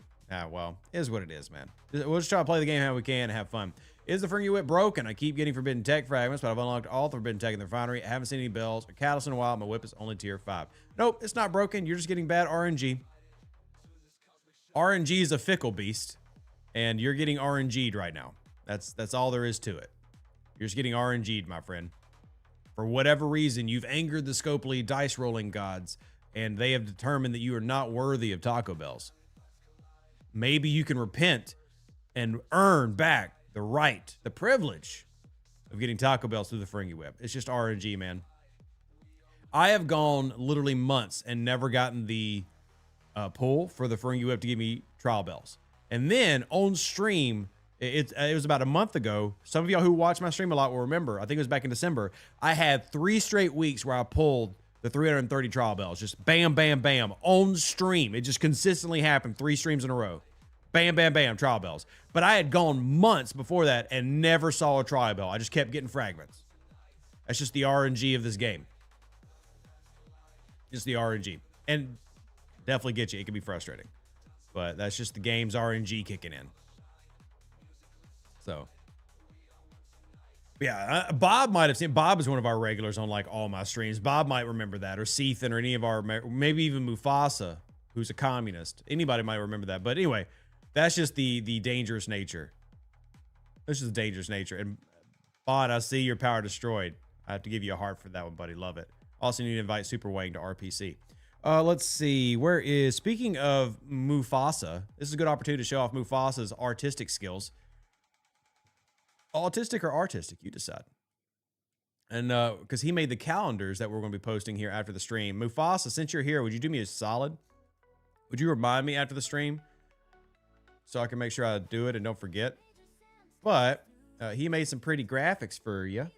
Well, it is what it is, man. We'll just try to play the game how we can and have fun. Is the Fringy Whip broken? I keep getting forbidden tech fragments, but I've unlocked all the forbidden tech in the refinery. I haven't seen any bells or catalyst in a while. My whip is only tier 5. Nope, it's not broken. You're just getting bad RNG. RNG is a fickle beast, and you're getting RNG'd right now. That's all there is to it. You're just getting RNG'd, my friend. For whatever reason, you've angered the Scopely dice rolling gods, and they have determined that you are not worthy of Taco Bells. Maybe you can repent and earn back the right, the privilege of getting Taco Bells through the Fringy Web. It's just RNG, man. I have gone literally months and never gotten the pull for the Fringy Web to give me trial bells. And then on stream, it was about a month ago. Some of y'all who watch my stream a lot will remember. I think it was back in December. I had 3 straight weeks where I pulled the 330 trial bells. Just bam, bam, bam on stream. It just consistently happened 3 streams in a row. Bam, bam, bam, trial bells. But I had gone months before that and never saw a trial bell. I just kept getting fragments. That's just the RNG of this game. Just the RNG. And definitely get you. It can be frustrating. But that's just the game's RNG kicking in. So, yeah, Bob might have seen. Bob is one of our regulars on like all my streams. Bob might remember that, or Sethan, or any of our, maybe even Mufasa, who's a communist. Anybody might remember that. But anyway, that's just the dangerous nature. That's just the dangerous nature. And Bond, I see your power destroyed. I have to give you a heart for that one, buddy. Love it. Also need to invite Super Wang to RPC. Let's see. Where is, speaking of Mufasa, this is a good opportunity to show off Mufasa's artistic skills. Autistic or artistic, you decide. And because he made the calendars that we're going to be posting here after the stream. Mufasa, since you're here, would you do me a solid? Would you remind me after the stream so I can make sure I do it and don't forget? But he made some pretty graphics for you,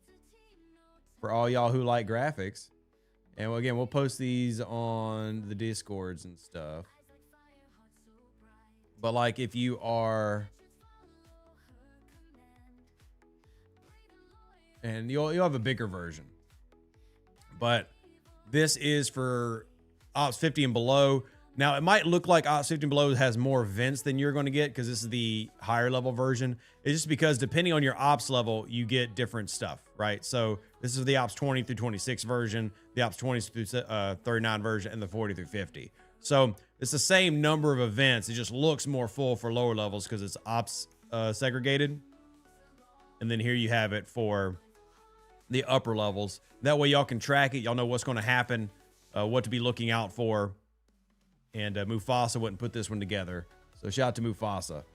for all y'all who like graphics. And again, we'll post these on the Discords and stuff. But like if you are... And you'll have a bigger version. But this is for Ops 50 and below. Now, it might look like Ops 50 and below has more events than you're going to get because this is the higher level version. It's just because depending on your Ops level, you get different stuff, right? So this is the Ops 20 through 26 version, the Ops 20 through 39 version, and the 40 through 50. So it's the same number of events. It just looks more full for lower levels because it's Ops segregated. And then here you have it for the upper levels. That way y'all can track it. Y'all know what's going to happen, what to be looking out for. And Mufasa wouldn't put this one together. So shout out to Mufasa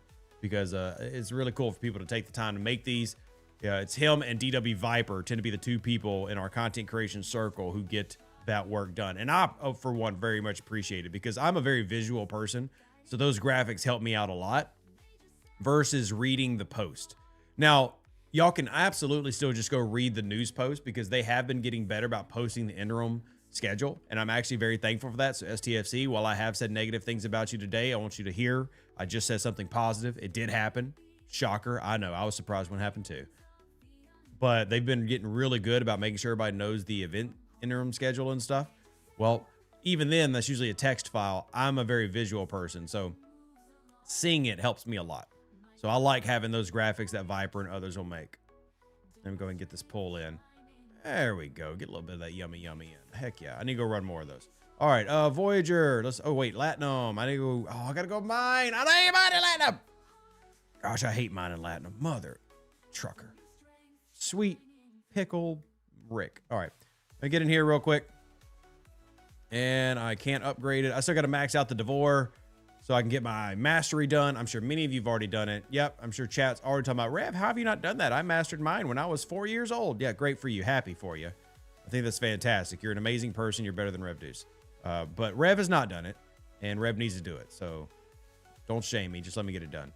because it's really cool for people to take the time to make these. It's him and DW Viper tend to be the 2 people in our content creation circle who get that work done. And I, for one, very much appreciate it because I'm a very visual person. So those graphics help me out a lot versus reading the post. Now, y'all can absolutely still just go read the news post because they have been getting better about posting the interim schedule. And I'm actually very thankful for that. So STFC, while I have said negative things about you today, I want you to hear, I just said something positive. It did happen. Shocker. I know. I was surprised when it happened too. But they've been getting really good about making sure everybody knows the event interim schedule and stuff. Well, even then, that's usually a text file. I'm a very visual person. So seeing it helps me a lot. So I like having those graphics that Viper and others will make. Let me go and get this pull in. There we go. Get a little bit of that yummy in. Heck yeah. I need to go run more of those. All right. Voyager. Let's, oh wait, Latinum. I need to go, oh, I gotta go mine. I need mine in Latinum. Gosh, I hate mine in Latinum. Mother trucker. Sweet pickle Rick. All right. Let me get in here real quick. And I can't upgrade it. I still got to max out the Devore so I can get my mastery done. I'm sure many of you have already done it. Yep, I'm sure chat's already talking about, Rev, how have you not done that? I mastered mine when I was 4 years old. Yeah, great for you. Happy for you. I think that's fantastic. You're an amazing person. You're better than Rev Deuce. But Rev has not done it, and Rev needs to do it. So don't shame me. Just let me get it done.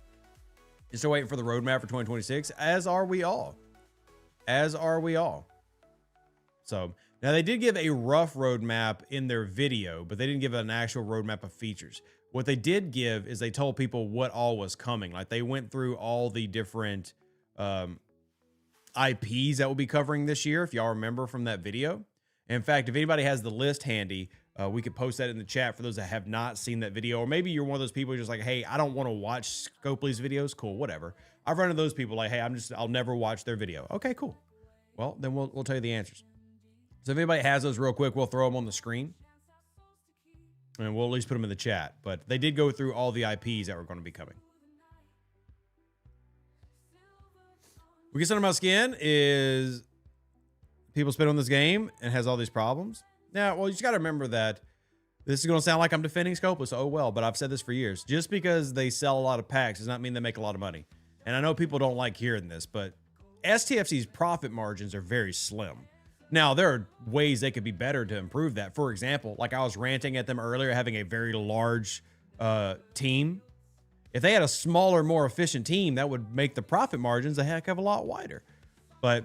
You're still waiting for the roadmap for 2026, as are we all. As are we all. So now they did give a rough roadmap in their video, but they didn't give an actual roadmap of features. What they did give is they told people what all was coming. Like they went through all the different IPs that we'll be covering this year, if y'all remember from that video. In fact, if anybody has the list handy, we could post that in the chat for those that have not seen that video. Or maybe you're one of those people who's just like, hey, I don't want to watch Scopely's videos. Cool, whatever. I've run into those people like, hey, I'll never watch their video. Okay, cool. Well, then we'll tell you the answers. So if anybody has those real quick, we'll throw them on the screen. And we'll at least put them in the chat. But they did go through all the IPs that were going to be coming. We Get Under My Skin is people spend on this game and has all these problems. Now, well, you just got to remember that this is going to sound like I'm defending Scopeless. Oh, well, but I've said this for years. Just because they sell a lot of packs does not mean they make a lot of money. And I know people don't like hearing this, but STFC's profit margins are very slim. Now, there are ways they could be better to improve that. For example, like I was ranting at them earlier, having a very large team. If they had a smaller, more efficient team, that would make the profit margins a heck of a lot wider. But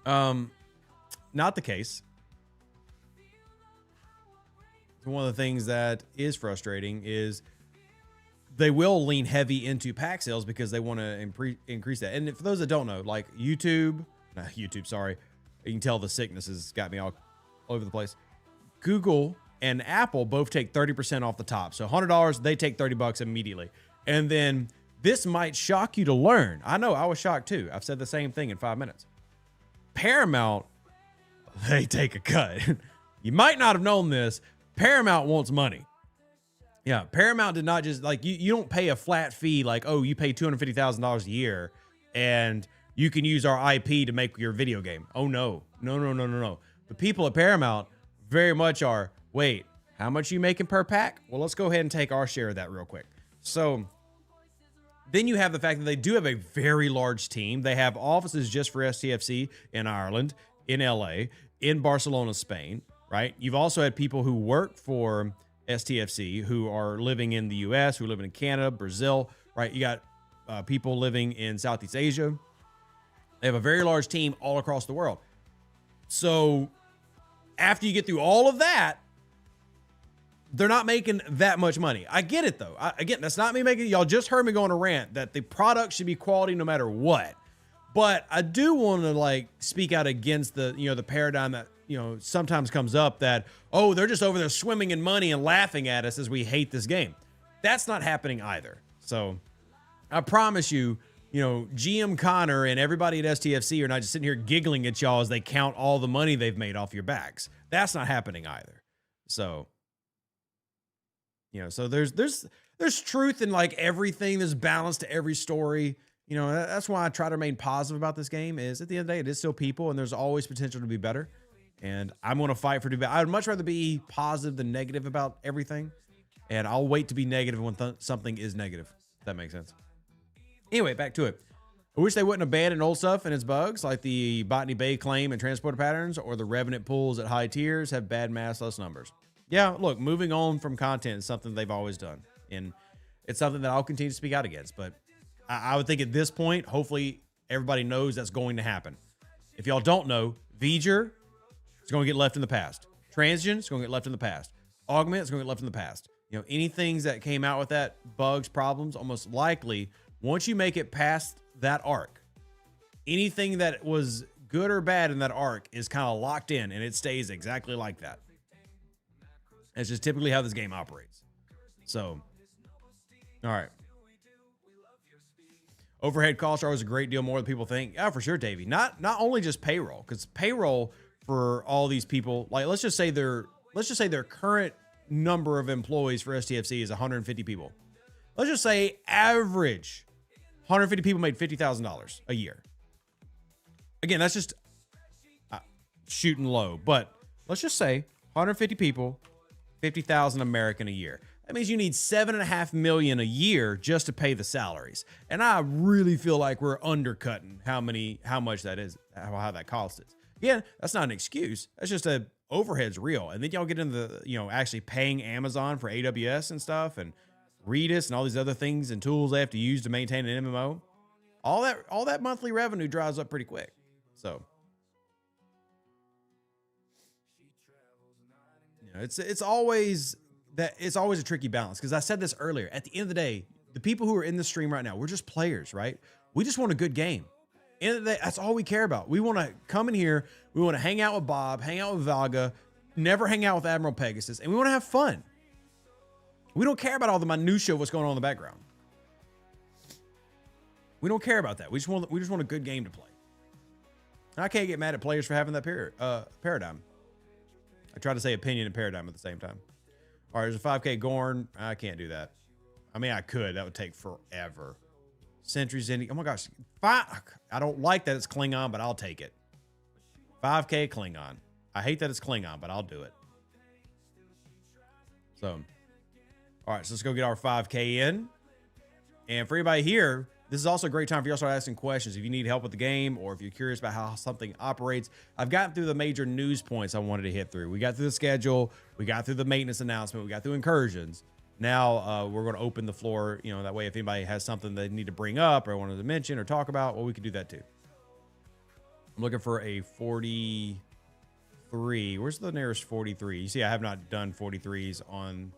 not the case. One of the things that is frustrating is they will lean heavy into pack sales because they want to increase that. And for those that don't know, like YouTube, sorry. You can tell the sickness has got me all over the place. Google and Apple both take 30% off the top. So $100, they take $30 immediately. And then this might shock you to learn. I know, I was shocked too. I've said the same thing in 5 minutes. Paramount, they take a cut. You might not have known this. Paramount wants money. Yeah, Paramount did not just, like, you don't pay a flat fee like, oh, you pay $250,000 a year and you can use our IP to make your video game. Oh, no. No. The people at Paramount very much are, wait, how much are you making per pack? Well, let's go ahead and take our share of that real quick. So then you have the fact that they do have a very large team. They have offices just for STFC in Ireland, in LA, in Barcelona, Spain, right? You've also had people who work for STFC who are living in the US, who live in Canada, Brazil, right? You got people living in Southeast Asia. They have a very large team all across the world. So after you get through all of that, they're not making that much money. I get it though. Again, that's not me making, y'all just heard me go on a rant that the product should be quality no matter what. But I do want to like speak out against the, the paradigm that, sometimes comes up that, oh, they're just over there swimming in money and laughing at us as we hate this game. That's not happening either. So I promise you, GM Connor and everybody at STFC are not just sitting here giggling at y'all as they count all the money they've made off your backs. That's not happening either. So, so there's truth in like everything. There's balance to every story. That's why I try to remain positive about this game is at the end of the day, it is still people and there's always potential to be better. And I'm going to fight for I would much rather be positive than negative about everything. And I'll wait to be negative when something is negative. If that makes sense. Anyway, back to it. I wish they wouldn't abandon old stuff and its bugs like the Botany Bay claim and transporter patterns or the Revenant pools at high tiers have bad massless numbers. Yeah, look, moving on from content is something they've always done. And it's something that I'll continue to speak out against. But I would think at this point, hopefully everybody knows that's going to happen. If y'all don't know, V'ger is going to get left in the past. Transgen is going to get left in the past. Augment is going to get left in the past. Anything that came out with that, bugs, problems, almost likely, once you make it past that arc, anything that was good or bad in that arc is kind of locked in and it stays exactly like that. That's just typically how this game operates. So, all right. Overhead costs are always a great deal more than people think. Yeah, for sure, Davey. Not only just payroll, because payroll for all these people, like let's just say their current number of employees for STFC is 150 people. Let's just say average 150 people made $50,000 a year. Again, that's just shooting low, but let's just say 150 people, 50,000 American a year. That means you need $7.5 million a year just to pay the salaries. And I really feel like we're undercutting how much that is, how that cost is. Again, that's not an excuse. That's just a overhead's real. And then y'all get into the, actually paying Amazon for AWS and stuff and Redis and all these other things and tools they have to use to maintain an MMO. All that monthly revenue dries up pretty quick. So, it's always a tricky balance because I said this earlier. At the end of the day, the people who are in the stream right now, we're just players, right? We just want a good game. End of the day, that's all we care about. We want to come in here. We want to hang out with Bob, hang out with Vaga, never hang out with Admiral Pegasus, and we want to have fun. We don't care about all the minutia of what's going on in the background. We don't care about that. We just want a good game to play. And I can't get mad at players for having that paradigm. I try to say opinion and paradigm at the same time. All right, there's a 5K Gorn. I can't do that. I mean, I could. That would take forever. Centuries ending. Oh my gosh. Fuck. I don't like that it's Klingon, but I'll take it. 5K Klingon. I hate that it's Klingon, but I'll do it. So, all right, so let's go get our 5K in. And for everybody here, this is also a great time for you to start asking questions. If you need help with the game or if you're curious about how something operates, I've gotten through the major news points I wanted to hit through. We got through the schedule. We got through the maintenance announcement. We got through incursions. Now we're going to open the floor. You know, that way if anybody has something they need to bring up or wanted to mention or talk about, well, we could do that too. I'm looking for a 43. Where's the nearest 43? You see, I have not done 43s on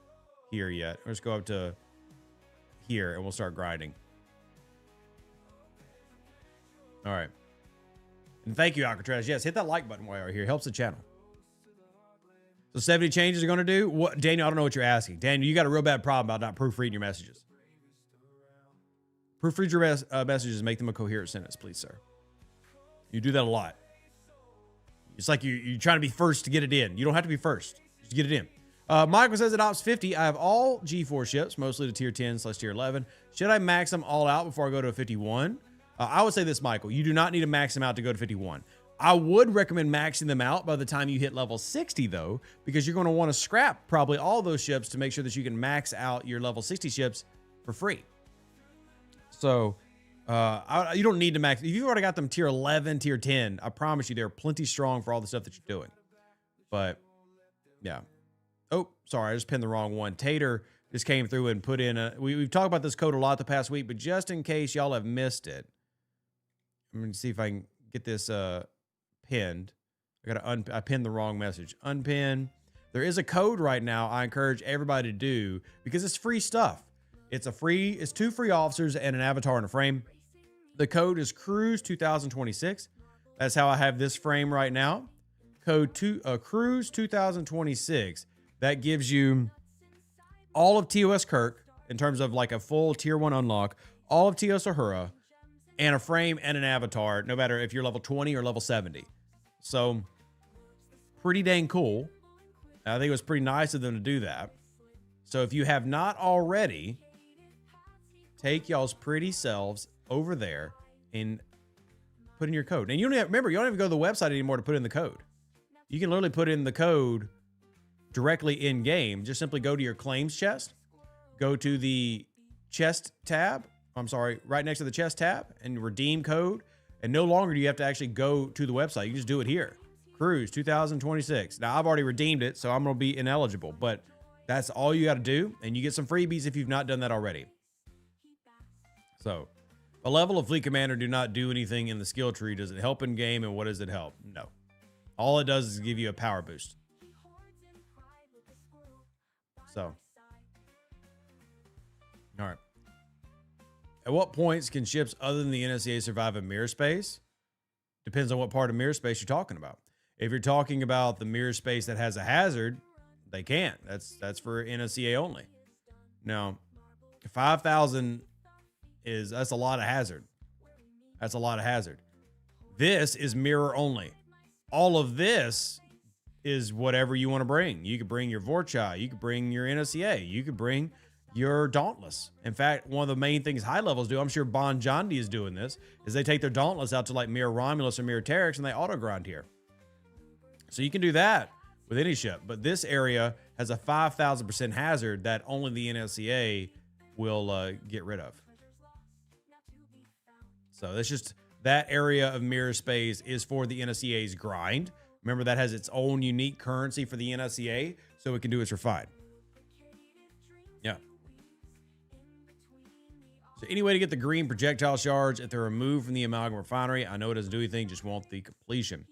here yet. Let's go up to here and we'll start grinding. All right. And thank you, Alcatraz. Yes, hit that like button while you're here. Helps the channel. So 70 changes are going to do what? Daniel, I don't know what you're asking. Daniel, you got a real bad problem about not proofreading your messages. Proofread your messages and make them a coherent sentence, please, sir. You do that a lot. It's like you're trying to be first to get it in. You don't have to be first. Just get it in. Michael says at Ops 50, I have all G4 ships, mostly to tier 10/tier 11. Should I max them all out before I go to a 51? I would say this, Michael. You do not need to max them out to go to 51. I would recommend maxing them out by the time you hit level 60, though, because you're going to want to scrap probably all those ships to make sure that you can max out your level 60 ships for free. So you don't need to max. If you've already got them tier 11, tier 10, I promise you they're plenty strong for all the stuff that you're doing. But, yeah. Oh, sorry, I just pinned the wrong one. Tater just came through and put in a... We've talked about this code a lot the past week, but just in case y'all have missed it, I'm going to see if I can get this pinned. I pinned the wrong message. Unpin. There is a code right now I encourage everybody to do because it's free stuff. It's 2 free officers and an avatar and a frame. The code is CRUISE2026. That's how I have this frame right now. Code CRUISE2026. That gives you all of TOS Kirk in terms of like a full tier 1 unlock, all of TOS Uhura, and a frame and an avatar, no matter if you're level 20 or level 70. So, pretty dang cool. I think it was pretty nice of them to do that. So, if you have not already, take y'all's pretty selves over there and put in your code. And you don't have, remember, you don't even go to the website anymore to put in the code. You can literally put in the code directly in game. Just simply go to your claims chest, go to the chest tab. I'm sorry, right next to the chest tab and redeem code. And no longer do you have to actually go to the website. You can just do it here. CRUISE2026. Now I've already redeemed it, so I'm going to be ineligible, but that's all you got to do. And you get some freebies if you've not done that already. So a level of fleet commander do not do anything in the skill tree. Does it help in game? And what does it help? No. All it does is give you a power boost. So, all right. At what points can ships other than the NSCA survive in mirror space? Depends on what part of mirror space you're talking about. If you're talking about the mirror space that has a hazard, they can't. That's for NSCA only. Now, 5,000 that's a lot of hazard. That's a lot of hazard. This is mirror only. All of this is whatever you want to bring. You could bring your Vorchai. You could bring your NSCA. You could bring your Dauntless. In fact, one of the main things high levels do, I'm sure Bon Jondi is doing this, is they take their Dauntless out to like Mirror Romulus or Mirror Terex and they auto grind here. So you can do that with any ship. But this area has a 5,000% hazard that only the NSCA will get rid of. So that's just, that area of mirror space is for the NSCA's grind. Remember, that has its own unique currency for the NSCA, so it can do its refine. Yeah. So any way to get the green projectile shards if they're removed from the amalgam refinery? I know it doesn't do anything, just want the completion.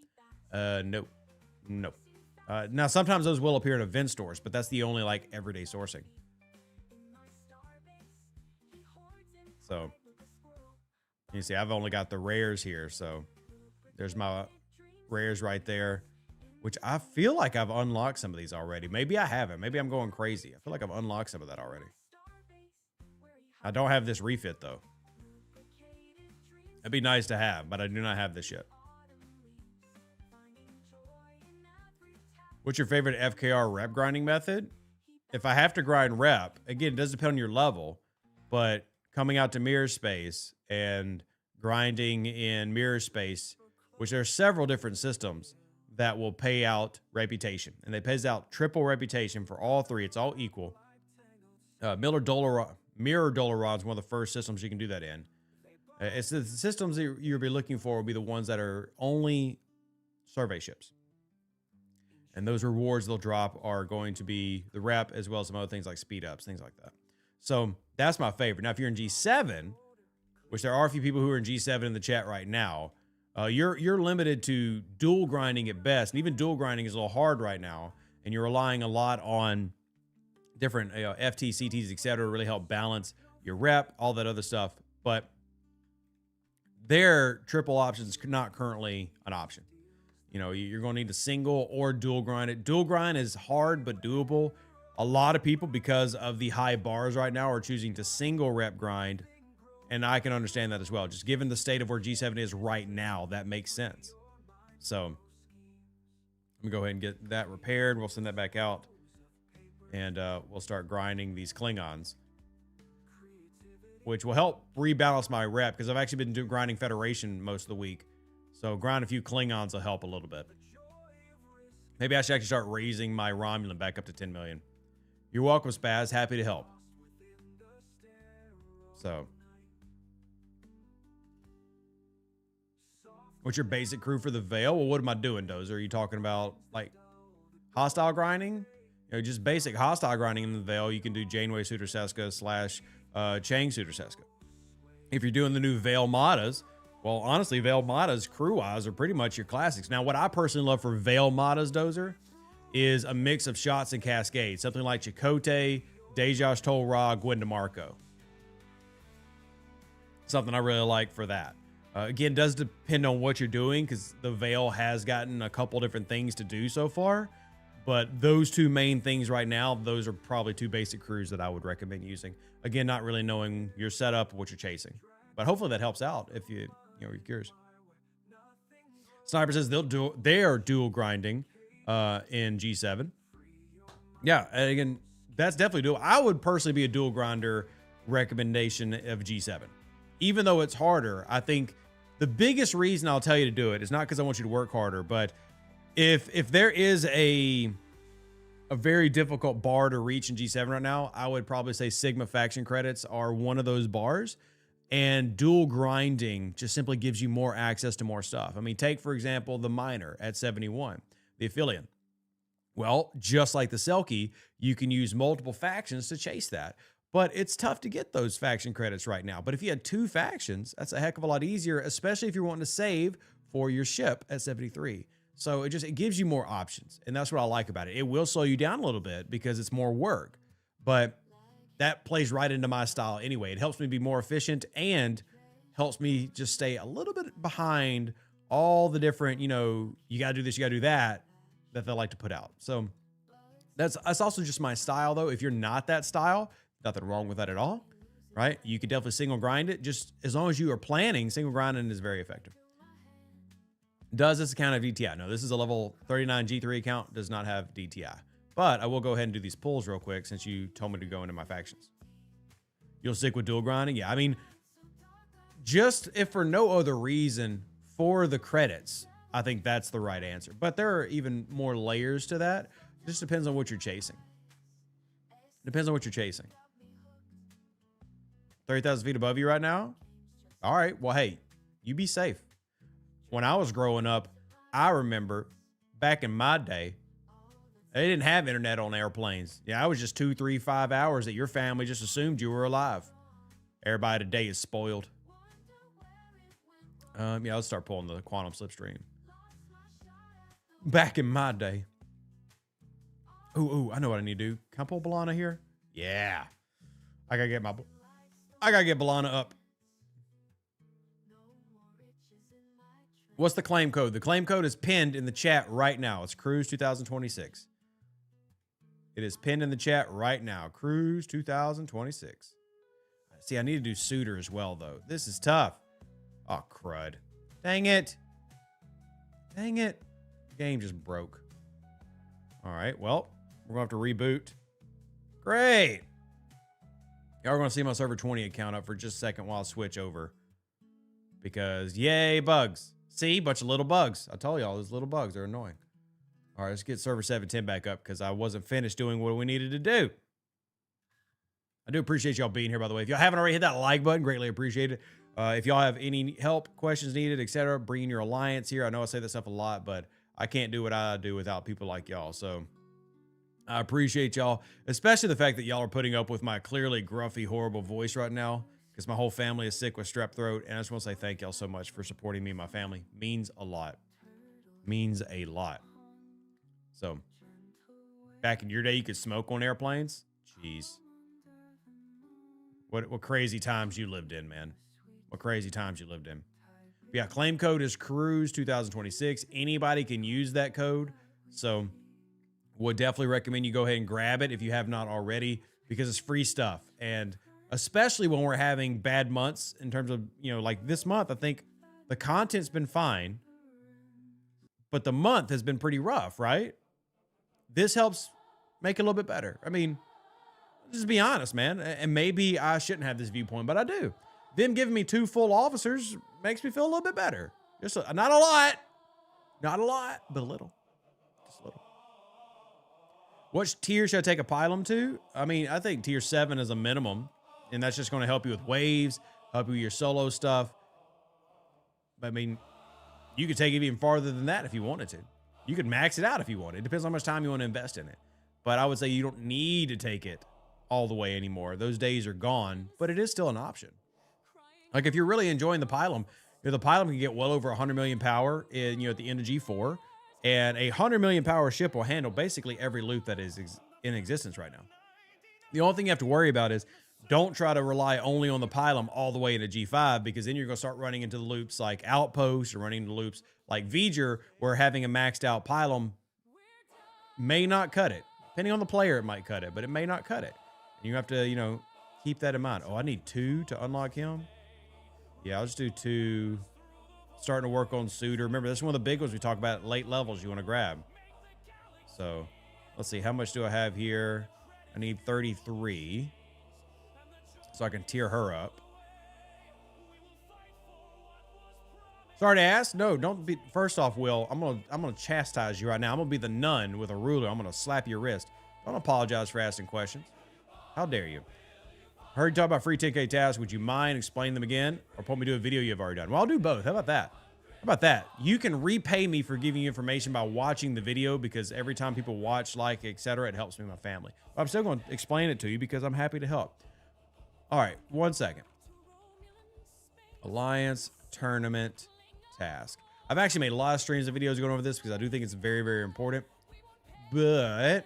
No. Now, sometimes those will appear in event stores, but that's the only, like, everyday sourcing. So, you see, I've only got the rares here, so there's my rares right there, which I feel like I've unlocked some of these already. Maybe I haven't. Maybe I'm going crazy. I feel like I've unlocked some of that already. I don't have this refit, though. It'd be nice to have, but I do not have this yet. What's your favorite FKR rep grinding method? If I have to grind rep, again, it does depend on your level, but coming out to mirror space and grinding in mirror space which there are several different systems that will pay out reputation. And they pays out triple reputation for all three. It's all equal. Mirror Dollar is one of the first systems you can do that in. It's the systems that you'll be looking for will be the ones that are only survey ships. And those rewards they'll drop are going to be the rep as well as some other things like speed ups, things like that. So that's my favorite. Now, if you're in G7, which there are a few people who are in G7 in the chat right now, you're limited to dual grinding at best. And even dual grinding is a little hard right now. And you're relying a lot on different FT, CTs, etc. to really help balance your rep, all that other stuff. But their triple options not currently an option. You know, you're going to need a single or dual grind it. Dual grind is hard, but doable. A lot of people, because of the high bars right now, are choosing to single rep grind. And I can understand that as well. Just given the state of where G7 is right now, that makes sense. So let me go ahead and get that repaired. We'll send that back out. And we'll start grinding these Klingons, which will help rebalance my rep because I've actually been grinding Federation most of the week. So grind a few Klingons will help a little bit. Maybe I should actually start raising my Romulan back up to 10 million. You're welcome, Spaz. Happy to help. So, what's your basic crew for the Veil? Well, what am I doing, Dozer? Are you talking about like hostile grinding? You know, just basic hostile grinding in the Veil. You can do Janeway Suitor Seska / Chang Suitor Seska. If you're doing the new Veil-Madas, well, honestly, Veil-Madas crew-wise are pretty much your classics. Now, what I personally love for Veil-Madas, Dozer, is a mix of shots and cascades. Something like Chakotay, Dejash Tol-Ra, Gwen DeMarco. Something I really like for that. Again, does depend on what you're doing because the Veil has gotten a couple different things to do so far. But those two main things right now, those are probably two basic crews that I would recommend using. Again, not really knowing your setup, what you're chasing. But hopefully that helps out if you're curious. Sniper says they are dual grinding in G7. Yeah, and again, that's definitely dual. I would personally be a dual grinder recommendation of G7. Even though it's harder, I think the biggest reason I'll tell you to do it is not because I want you to work harder, but if there is a very difficult bar to reach in G7 right now, I would probably say Sigma faction credits are one of those bars. And dual grinding just simply gives you more access to more stuff. I mean, take, for example, the Miner at 71, the Aphelion. Well, just like the Selkie, you can use multiple factions to chase that. But it's tough to get those faction credits right now. But if you had two factions, that's a heck of a lot easier, especially if you're wanting to save for your ship at 73. So it gives you more options. And that's what I like about it. It will slow you down a little bit because it's more work. But that plays right into my style anyway. It helps me be more efficient and helps me just stay a little bit behind all the different, you got to do this, you got to do that they like to put out. So that's also just my style, though. If you're not that style, nothing wrong with that at all, right? You could definitely single grind it. Just as long as you are planning, single grinding is very effective. Does this account have DTI? No, this is a level 39 G3 account. Does not have DTI. But I will go ahead and do these pulls real quick since you told me to go into my factions. You'll stick with dual grinding? Yeah, I mean, just if for no other reason for the credits, I think that's the right answer. But there are even more layers to that. It just depends on what you're chasing. Depends on what you're chasing. 30,000 feet above you right now? All right, well, hey, you be safe. When I was growing up, I remember back in my day, they didn't have internet on airplanes. Yeah, I was just 2, 3, 5 hours that your family just assumed you were alive. Everybody today is spoiled. Yeah, let's start pulling the quantum slipstream. Back in my day. Ooh, I know what I need to do. Can I pull Balana here? Yeah. I gotta get Balana up. What's the claim code? The claim code is pinned in the chat right now. It's CRUISE2026. It is pinned in the chat right now. CRUISE2026. See, I need to do Suitor as well, though. This is tough. Oh, crud. Dang it. Dang it. The game just broke. All right, well, we're going to have to reboot. Great. Y'all are going to see my server 20 account up for just a second while I switch over. Because, yay, bugs. See, bunch of little bugs. I told y'all those little bugs are annoying. All right, let's get server 710 back up because I wasn't finished doing what we needed to do. I do appreciate y'all being here, by the way. If y'all haven't already hit that like button, greatly appreciate it. If y'all have any help, questions needed, etc., bring in your alliance here. I know I say this stuff a lot, but I can't do what I do without people like y'all. So I appreciate y'all, especially the fact that y'all are putting up with my clearly gruffy, horrible voice right now because my whole family is sick with strep throat. And I just want to say thank y'all so much for supporting me and my family. Means a lot. Means a lot. So back in your day, you could smoke on airplanes. Jeez. What crazy times you lived in, man. What crazy times you lived in. But yeah, claim code is CRUISE2026. Anybody can use that code. So would definitely recommend you go ahead and grab it if you have not already, because it's free stuff. And especially when we're having bad months in terms of, you know, like this month, I think the content's been fine, but the month has been pretty rough, right? This helps make it a little bit better. I mean, just be honest, man. And maybe I shouldn't have this viewpoint, but I do. Them giving me 2 full officers makes me feel a little bit better. Just not a lot, but a little. Just a little. What tier should I take a pylum to? I mean, I think tier 7 is a minimum, and that's just going to help you with waves, help you with your solo stuff. I mean, you could take it even farther than that if you wanted to. You could max it out if you wanted. It depends on how much time you want to invest in it. But I would say you don't need to take it all the way anymore. Those days are gone, but it is still an option. Like if you're really enjoying the pylum, the pylum can get well over 100 million power in, at the end of G4, and a 100 million power ship will handle basically every loop that is in existence right now. The only thing you have to worry about is don't try to rely only on the pylum all the way into G5, because then you're going to start running into the loops like Outpost or running into loops like V'ger, where having a maxed out pylum may not cut it. Depending on the player, it might cut it, but it may not cut it. And you have to, keep that in mind. Oh, I need 2 to unlock him. Yeah, I'll just do 2. Starting to work on Suitor. Remember, this is one of the big ones we talk about at late levels you want to grab. So let's see. How much do I have here? I need 33. So I can tier her up. Sorry to ask. No, don't be. First off, Will, I'm gonna chastise you right now. I'm gonna be the nun with a ruler. I'm gonna slap your wrist. Don't apologize for asking questions. How dare you? I heard you talk about free 10K tasks. Would you mind explaining them again, or put me to a video you've already done? Well, I'll do both. How about that? How about that? You can repay me for giving you information by watching the video, because every time people watch, like, etc., it helps me and my family. But I'm still going to explain it to you because I'm happy to help. All right, 1 second. Alliance tournament task. I've actually made a lot of streams and videos going over this because I do think it's very, very important. But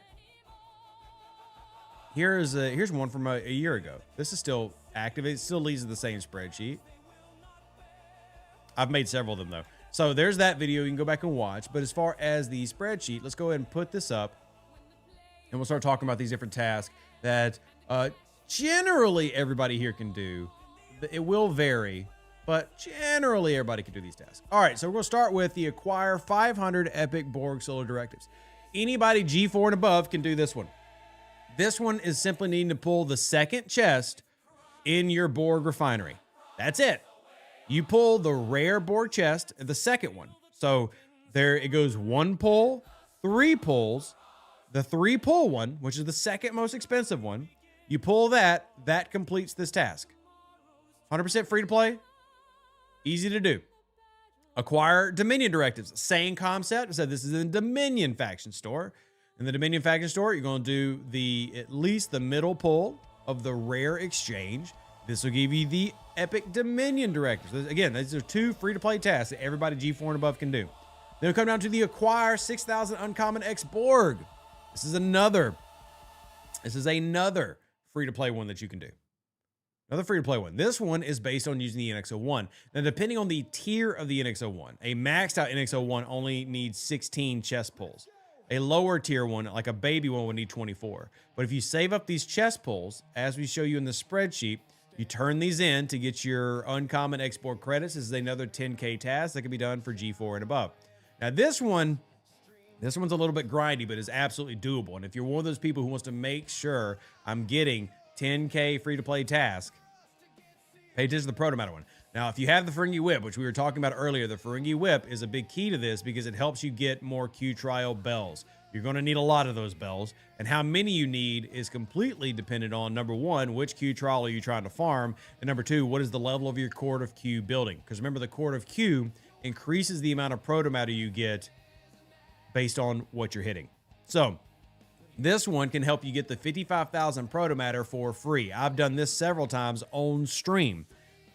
here's one from a year ago. This is still active. It still leads to the same spreadsheet. I've made several of them though. So there's that video you can go back and watch. But as far as the spreadsheet, let's go ahead and put this up, and we'll start talking about these different tasks that generally everybody here can do. It will vary, but generally everybody can do these tasks. All right, so we're going to start with the acquire 500 epic Borg solo directives. Anybody G4 and above can do this one. This one is simply needing to pull the second chest in your Borg refinery. That's it. You pull the rare Borg chest, the second one. So there it goes, 1 pull, 3 pulls, the 3 pull one, which is the second most expensive one. You pull that completes this task. 100% free to play. Easy to do. Acquire Dominion directives. Same concept. I said this is in the Dominion faction store. In the Dominion faction store, you're going to do at least the middle pull of the rare exchange. This will give you the epic Dominion directives. Again, these are 2 free-to-play tasks that everybody G4 and above can do. Then we come down to the acquire 6,000 uncommon X Borg. This is another free-to-play one that you can do. Another free-to-play one. This one is based on using the NX-01. Now, depending on the tier of the NX-01, a maxed-out NX-01 only needs 16 chest pulls. A lower tier one, like a baby one, would need 24. But if you save up these chest pulls, as we show you in the spreadsheet, you turn these in to get your uncommon export credits. This is another 10K task that can be done for G4 and above. Now, this one's a little bit grindy, but is absolutely doable. And if you're one of those people who wants to make sure I'm getting 10K free-to-play task, pay attention to the Proto-Matter one. Now, if you have the Ferengi Whip, which we were talking about earlier, the Ferengi Whip is a big key to this because it helps you get more Q trial bells. You're going to need a lot of those bells, and how many you need is completely dependent on, number one, which Q trial are you trying to farm, and number two, what is the level of your Court of Q building? Because remember, the Court of Q increases the amount of proto-matter you get based on what you're hitting. So this one can help you get the 55,000 proto-matter for free. I've done this several times on stream,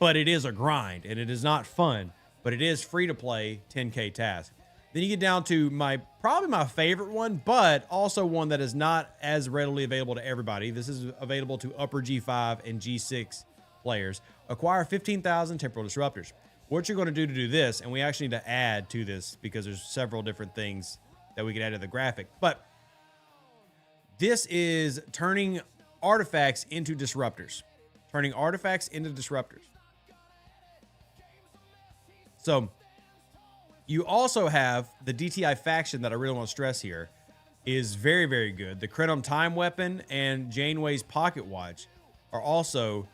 but it is a grind and it is not fun, but it is free to play 10K task. Then you get down to probably my favorite one, but also one that is not as readily available to everybody. This is available to upper G5 and G6 players. Acquire 15,000 temporal disruptors. What you're going to do this, and we actually need to add to this because there's several different things that we can add to the graphic, but this is turning artifacts into disruptors. Turning artifacts into disruptors. So you also have the DTI faction that I really want to stress here is very, very good. The Krenom Time Weapon and Janeway's Pocket Watch are also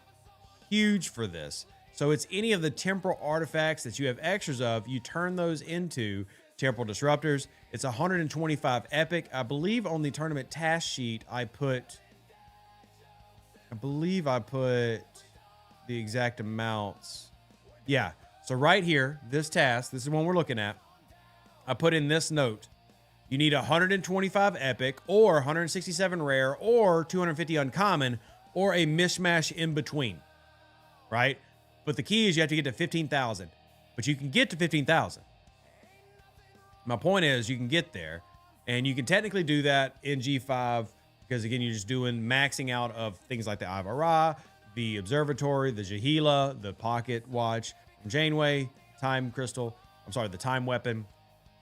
huge for this. So it's any of the temporal artifacts that you have extras of, you turn those into temporal disruptors. It's 125 epic. I believe on the tournament task sheet, I believe I put the exact amounts. Yeah. So right here, this task, this is one we're looking at. I put in this note. You need 125 epic or 167 rare or 250 uncommon or a mishmash in between, right? But the key is you have to get to 15,000, but you can get to 15,000. My point is you can get there, and you can technically do that in G5 because, again, you're just doing maxing out of things like the Ivara, the Observatory, the Jahila, the Pocket Watch, Janeway, Time Crystal. I'm sorry, the Time Weapon.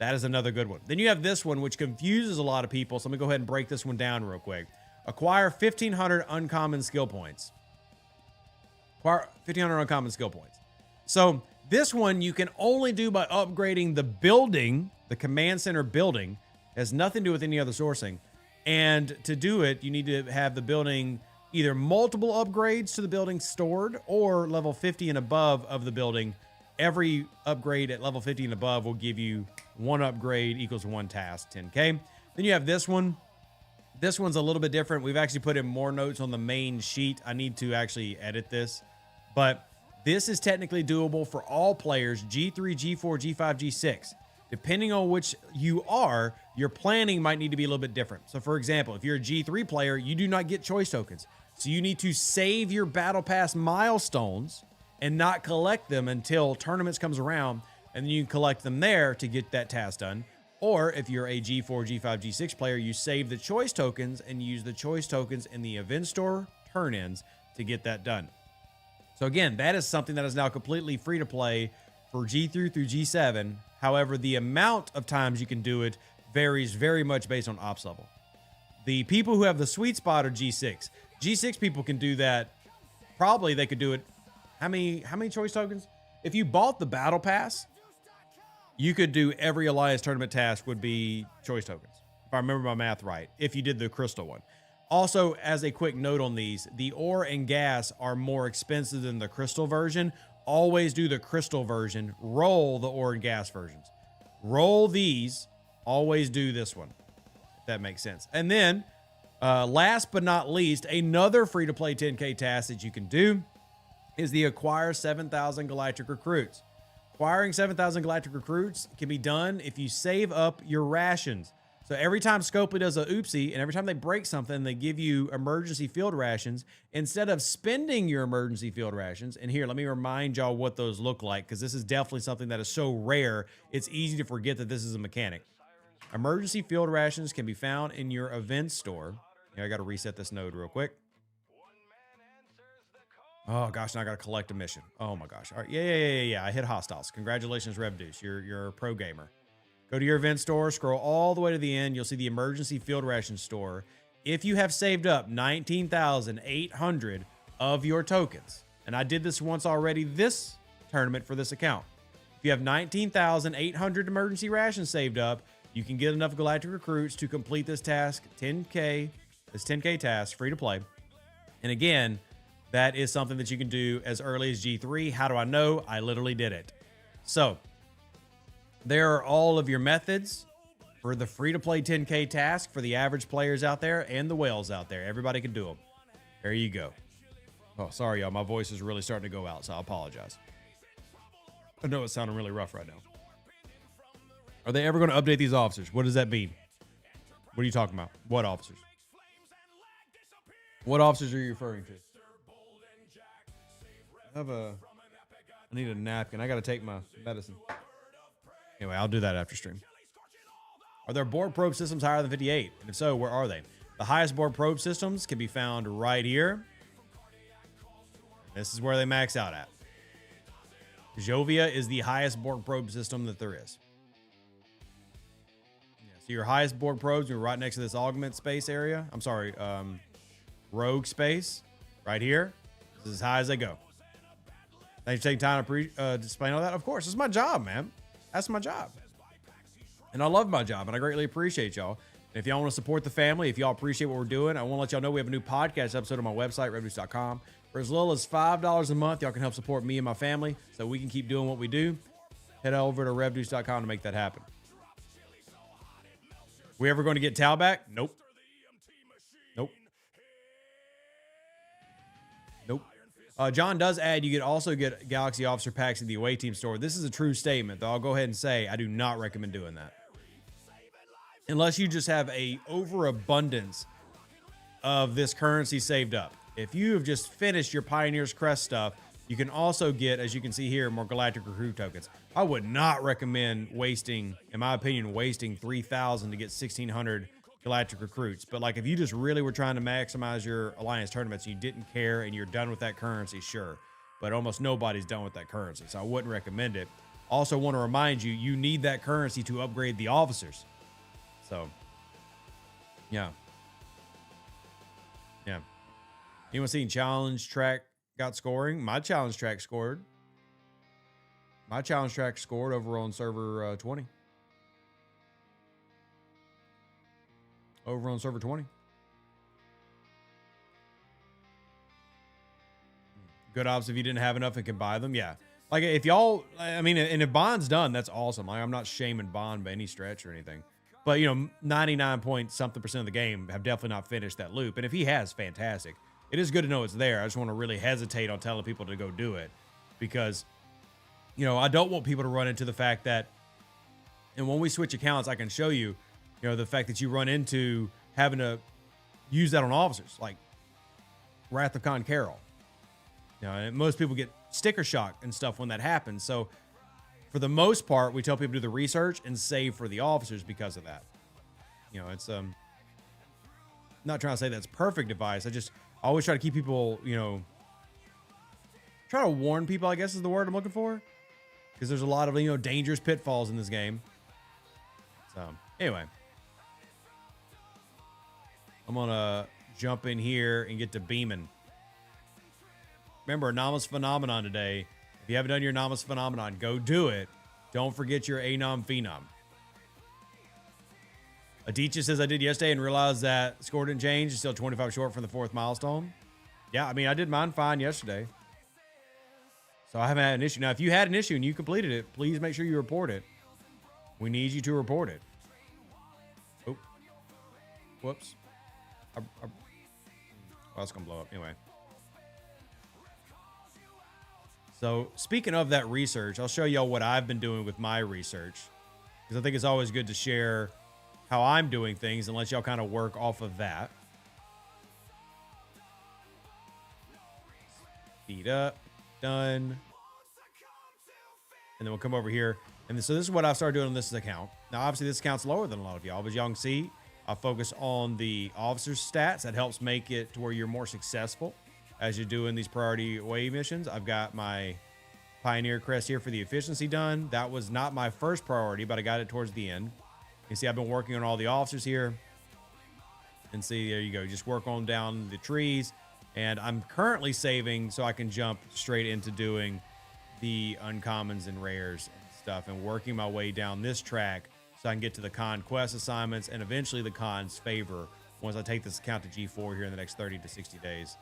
That is another good one. Then you have this one, which confuses a lot of people. So let me go ahead and break this one down real quick. Acquire 1,500 uncommon skill points. Acquire 1,500 uncommon skill points. So this one you can only do by upgrading the building, the command center building. It has nothing to do with any other sourcing. And to do it, you need to have the building either multiple upgrades to the building stored or level 50 and above of the building. Every upgrade at level 50 and above will give you one upgrade equals one task, 10K. Then you have this one. This one's a little bit different. We've actually put in more notes on the main sheet. I need to actually edit this, but this is technically doable for all players, G3, G4, G5, G6. Depending on which you are, your planning might need to be a little bit different. So for example, if you're a G3 player, you do not get choice tokens. So you need to save your battle pass milestones and not collect them until tournaments comes around, and then you can collect them there to get that task done. Or if you're a G4, G5, G6 player, you save the choice tokens and use the choice tokens in the event store turn-ins to get that done. So again, that is something that is now completely free to play for G3 through G7. However, the amount of times you can do it varies very much based on ops level. The people who have the sweet spot are G6. G6 people can do that. Probably they could do it. How many choice tokens? If you bought the battle pass, you could do every Alliance tournament task would be choice tokens. If I remember my math right, if you did the crystal one. Also, as a quick note on these, the ore and gas are more expensive than the crystal version. Always do the crystal version. Roll the ore and gas versions. Roll these. Always do this one, if that makes sense. And then, last but not least, another free-to-play 10K task that you can do is the acquire 7,000 galactic recruits. Acquiring 7,000 galactic recruits can be done if you save up your rations. So every time Scopely does a oopsie, and every time they break something, they give you emergency field rations. Instead of spending your emergency field rations, and here, let me remind y'all what those look like, because this is definitely something that is so rare, it's easy to forget that this is a mechanic. Emergency field rations can be found in your event store. Here, I got to reset this node real quick. Oh gosh, now I got to collect a mission. Oh my gosh. All right. Yeah. I hit hostiles. Congratulations, Revdeuce. You're a pro gamer. Go to your event store, scroll all the way to the end. You'll see the emergency field ration store. If you have saved up 19,800 of your tokens, and I did this once already this tournament for this account. If you have 19,800 emergency rations saved up, you can get enough galactic recruits to complete this task, 10K, this 10K task, free to play. And again, that is something that you can do as early as G3. How do I know? I literally did it. So there are all of your methods for the free-to-play 10K task for the average players out there and the whales out there. Everybody can do them. There you go. Oh, sorry, y'all. My voice is really starting to go out, so I apologize. I know it's sounding really rough right now. Are they ever going to update these officers? What does that mean? What are you talking about? What officers? What officers are you referring to? I need a napkin. I got to take my medicine. Anyway, I'll do that after stream. Are there board probe systems higher than 58? And if so, where are they? The highest board probe systems can be found right here. This is where they max out at. Jovia is the highest board probe system that there is. Yeah, so your highest board probes are right next to this augment space area. I'm sorry, rogue space right here. This is as high as they go. Thanks for taking time to explain all that. Of course, it's my job, man. That's my job. And I love my job, and I greatly appreciate y'all. And if y'all want to support the family, if y'all appreciate what we're doing, I want to let y'all know we have a new podcast episode on my website, redboost.com. For as little as $5 a month, y'all can help support me and my family so we can keep doing what we do. Head over to redboost.com to make that happen. We ever going to get Tal back? Nope. Nope. Nope. John does add, you could also get Galaxy Officer packs in the away team store. This is a true statement, though. I'll go ahead and say I do not recommend doing that. Unless you just have a overabundance of this currency saved up. If you have just finished your Pioneer's Crest stuff, you can also get, as you can see here, more Galactic Recruit tokens. I would not recommend wasting, in my opinion, wasting 3,000 to get 1,600 Galactic Recruits. But like if you just really were trying to maximize your Alliance tournaments and you didn't care and you're done with that currency, sure. But almost nobody's done with that currency, so I wouldn't recommend it. Also want to remind you, you need that currency to upgrade the officers. So, yeah. Yeah. Anyone seen challenge track got scoring? My challenge track scored. My challenge track scored over on server 20. Over on server 20. Good ops if you didn't have enough and can buy them. Yeah. Like if y'all, I mean, and if Bond's done, that's awesome. Like I'm not shaming Bond by any stretch or anything. But, you know, 99% of the game have definitely not finished that loop. And if he has, fantastic. It is good to know it's there. I just want to really hesitate on telling people to go do it. Because, you know, I don't want people to run into the fact that, and when we switch accounts, I can show you, you know, the fact that you run into having to use that on officers. Like Wrath of Khan Carol. You know, and most people get sticker shock and stuff when that happens. So, for the most part, we tell people to do the research and save for the officers because of that. You know, it's not trying to say that's perfect advice. I always try to keep people, you know, try to warn people, I guess is the word I'm looking for. Because there's a lot of, you know, dangerous pitfalls in this game. So, anyway. I'm going to jump in here and get to beaming. Remember, Anomalous Phenomenon today. If you haven't done your Anomalous Phenomenon, go do it. Don't forget your Anom Phenom. Adichia says, I did yesterday and realized that score didn't change. It's still 25 short from the 4th milestone. Yeah, I mean, I did mine fine yesterday. So I haven't had an issue. Now, if you had an issue and you completed it, please make sure you report it. We need you to report it. Oh. Whoops. Well, it's going to blow up. Anyway. So speaking of that research, I'll show y'all what I've been doing with my research. Because I think it's always good to share how I'm doing things and let y'all kind of work off of that. Speed up. Done. And then we'll come over here. And so this is what I've started doing on this account. Now, obviously, this account's lower than a lot of y'all. But as y'all can see, I focus on the officer's stats. That helps make it to where you're more successful as you're doing these priority wave missions. I've got my Pioneer Crest here for the efficiency done. That was not my first priority, but I got it towards the end. You can see I've been working on all the officers here. And see, there you go. Just work on down the trees. And I'm currently saving so I can jump straight into doing the uncommons and rares and stuff and working my way down this track so I can get to the conquest assignments and eventually the con's favor once I take this account to G4 here in the next 30 to 60 days.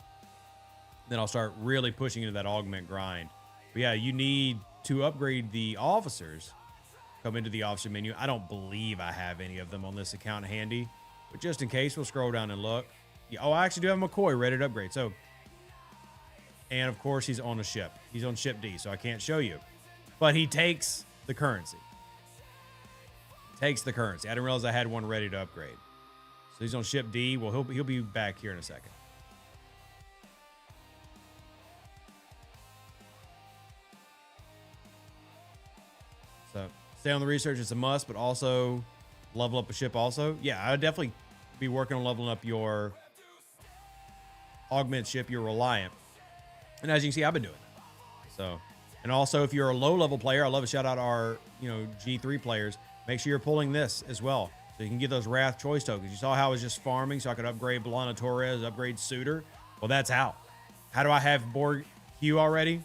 Then I'll start really pushing into that augment grind. But yeah, you need to upgrade the officers. Come into the officer menu. I don't believe I have any of them on this account handy, but just in case, we'll scroll down and look. Yeah, oh, I actually do have McCoy ready to upgrade. So, and of course, he's on a ship. He's on ship D, so I can't show you. But he takes the currency. Takes the currency. I didn't realize I had one ready to upgrade. So he's on ship D. Well, he'll be back here in a second. So stay on the research. It's a must, but also level up a ship also. Yeah, I would definitely be working on leveling up your augment ship, your Reliant. And as you can see, I've been doing that. So, and also if you're a low level player, I love to shout out our, G3 players. Make sure you're pulling this as well. So you can get those Wrath choice tokens. You saw how I was just farming so I could upgrade Belana Torres, upgrade Suitor. Well, that's out. How do I have Borg Q already?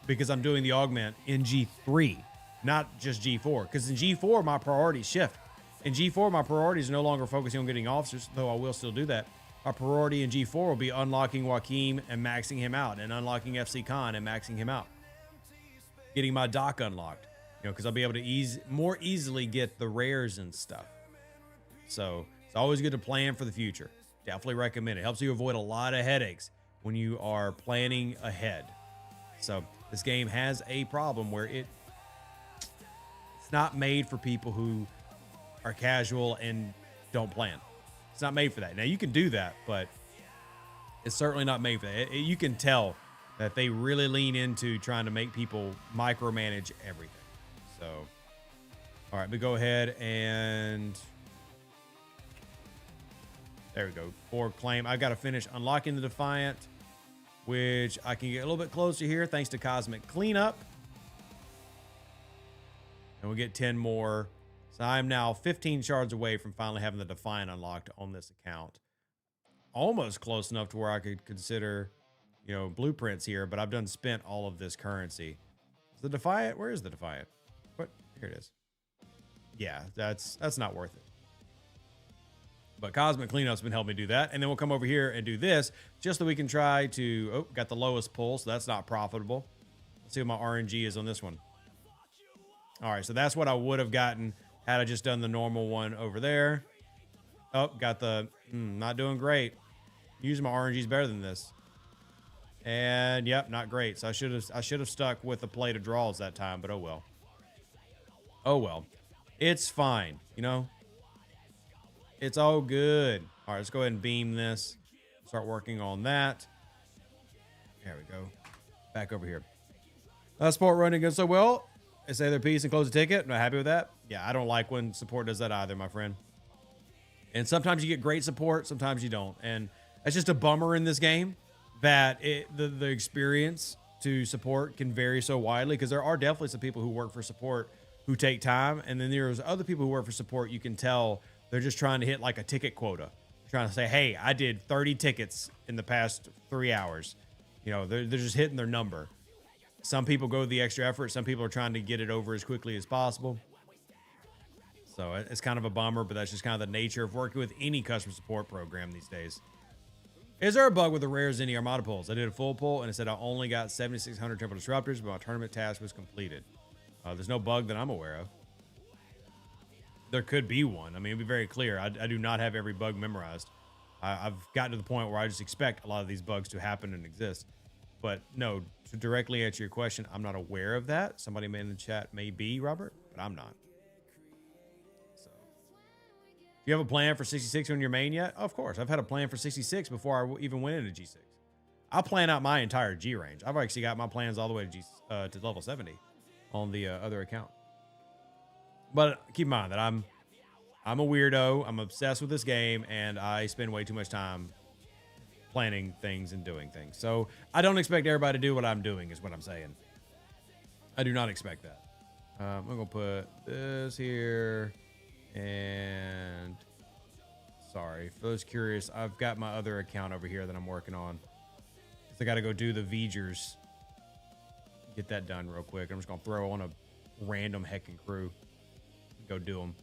Because I'm doing the augment in G3, not just G4. Because in G4, my priorities shift. In G4, my priorities are no longer focusing on getting officers, though I will still do that. Our priority in G4 will be unlocking Joaquin and maxing him out, and unlocking FC Khan and maxing him out. Getting my dock unlocked, because I'll be able to more easily get the rares and stuff. So it's always good to plan for the future. Definitely recommend it. Helps you avoid a lot of headaches when you are planning ahead. So this game has a problem where it's not made for people who are casual and don't plan. It's not made for that. Now you can do that, but it's certainly not made for that. You can tell that they really lean into trying to make people micromanage everything. So, all right, but go ahead and there we go. For claim, I've got to finish unlocking the Defiant, which I can get a little bit closer here thanks to Cosmic Cleanup. And we'll get 10 more. So I'm now 15 shards away from finally having the Defiant unlocked on this account. Almost close enough to where I could consider, blueprints here, but I've spent all of this currency. Is the Defiant? Where is the Defiant? What? Here it is. Yeah, that's not worth it. But Cosmic Cleanup's been helping me do that. And then we'll come over here and do this just so we can try to... Oh, got the lowest pull, so that's not profitable. Let's see what my RNG is on this one. All right, so that's what I would have gotten had I just done the normal one over there. Oh, got the... not doing great. Using my RNG's better than this. And, yep, not great. So I should have stuck with the plate of draws that time, but oh well. Oh well. It's fine, It's all good. All right, let's go ahead and beam this. Start working on that. There we go. Back over here. Support running good so well. They say their piece and close the ticket. I'm not happy with that. Yeah, I don't like when support does that either, my friend. And sometimes you get great support, sometimes you don't. And that's just a bummer in this game that the experience to support can vary so widely, because there are definitely some people who work for support who take time. And then there's other people who work for support, you can tell they're just trying to hit like a ticket quota. Trying to say, hey, I did 30 tickets in the past 3 hours. They're just hitting their number. Some people go the extra effort. Some people are trying to get it over as quickly as possible. So it's kind of a bummer, but that's just kind of the nature of working with any customer support program these days. Is there a bug with the rares in the Armada pulls? I did a full pull and it said I only got 7,600 Temple Disruptors, but my tournament task was completed. There's no bug that I'm aware of. There could be one. I mean, it'd be very clear. I do not have every bug memorized. I've gotten to the point where I just expect a lot of these bugs to happen and exist. But no, to directly answer your question, I'm not aware of that. Somebody in the chat may be, Robert, but I'm not. So, do you have a plan for 66 on your main yet? Of course. I've had a plan for 66 before I even went into G6. I'll plan out my entire G range. I've actually got my plans all the way to level 70 on the other account. But keep in mind that I'm a weirdo. I'm obsessed with this game, and I spend way too much time planning things and doing things. So I don't expect everybody to do what I'm doing, is what I'm saying. I do not expect that. I'm going to put this here. And sorry, for those curious, I've got my other account over here that I'm working on. So I got to go do the V'gers. Get that done real quick. I'm just going to throw on a random heckin' crew. Go do them.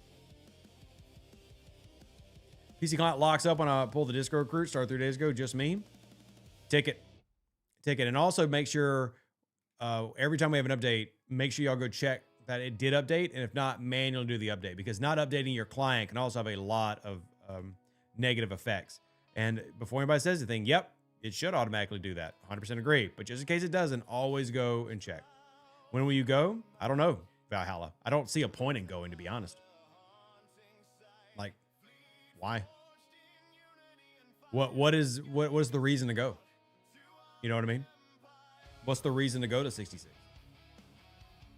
PC client locks up when I pull the Discord recruit. Started 3 days ago. Just me. Ticket. ticket. And also make sure every time we have an update, make sure y'all go check that it did update. And if not, manually do the update, because not updating your client can also have a lot of negative effects. And before anybody says anything, yep, it should automatically do that. 100% agree. But just in case it doesn't, always go and check. When will you go? I don't know, Valhalla. I don't see a point in going, to be honest. Like, why? What's the reason to go? You know what I mean? What's the reason to go to 66?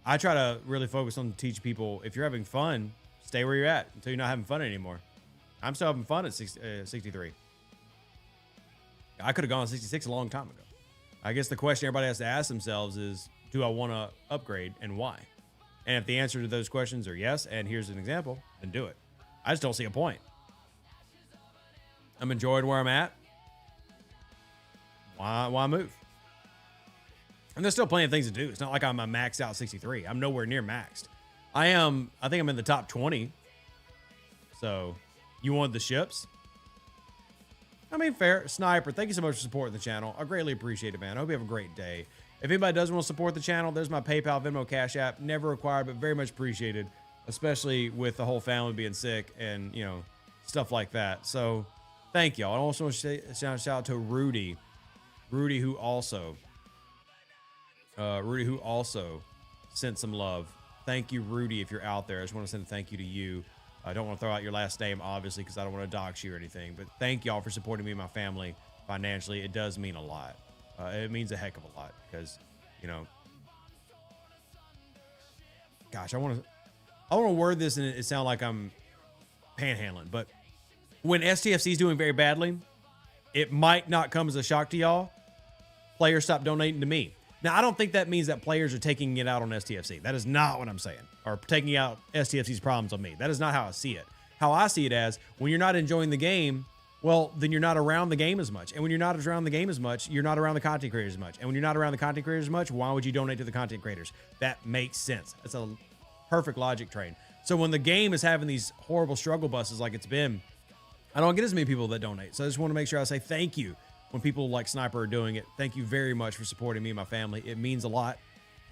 I try to really focus on teaching people, if you're having fun, stay where you're at until you're not having fun anymore. I'm still having fun at 63. I could have gone to 66 a long time ago. I guess the question everybody has to ask themselves is, do I want to upgrade and why? And if the answer to those questions are yes, and here's an example, then do it. I just don't see a point. I'm enjoying where I'm at. Why move? And there's still plenty of things to do. It's not like I'm a maxed out 63. I'm nowhere near maxed. I think I'm in the top 20. So you wanted the ships? I mean, fair. Sniper, thank you so much for supporting the channel. I greatly appreciate it, man. I hope you have a great day. If anybody does want to support the channel, there's my PayPal, Venmo, Cash App. Never required, but very much appreciated, especially with the whole family being sick and, you know, stuff like that. So thank y'all. I also want to shout out to Rudy. Rudy who also sent some love. Thank you, Rudy, if you're out there. I just want to send a thank you to you. I don't want to throw out your last name, obviously, because I don't want to dox you or anything. But thank y'all for supporting me and my family financially. It does mean a lot. It means a heck of a lot because, you know, gosh, I want to word this and it sound like I'm panhandling. But when STFC is doing very badly, it might not come as a shock to y'all. Players stop donating to me. Now, I don't think that means that players are taking it out on STFC. That is not what I'm saying. Or taking out STFC's problems on me. That is not how I see it. How I see it as, when you're not enjoying the game, well, then you're not around the game as much. And when you're not around the game as much, you're not around the content creators as much. And when you're not around the content creators as much, why would you donate to the content creators? That makes sense. That's a perfect logic train. So when the game is having these horrible struggle buses like it's been, I don't get as many people that donate. So I just want to make sure I say thank you when people like Sniper are doing it. Thank you very much for supporting me and my family. It means a lot.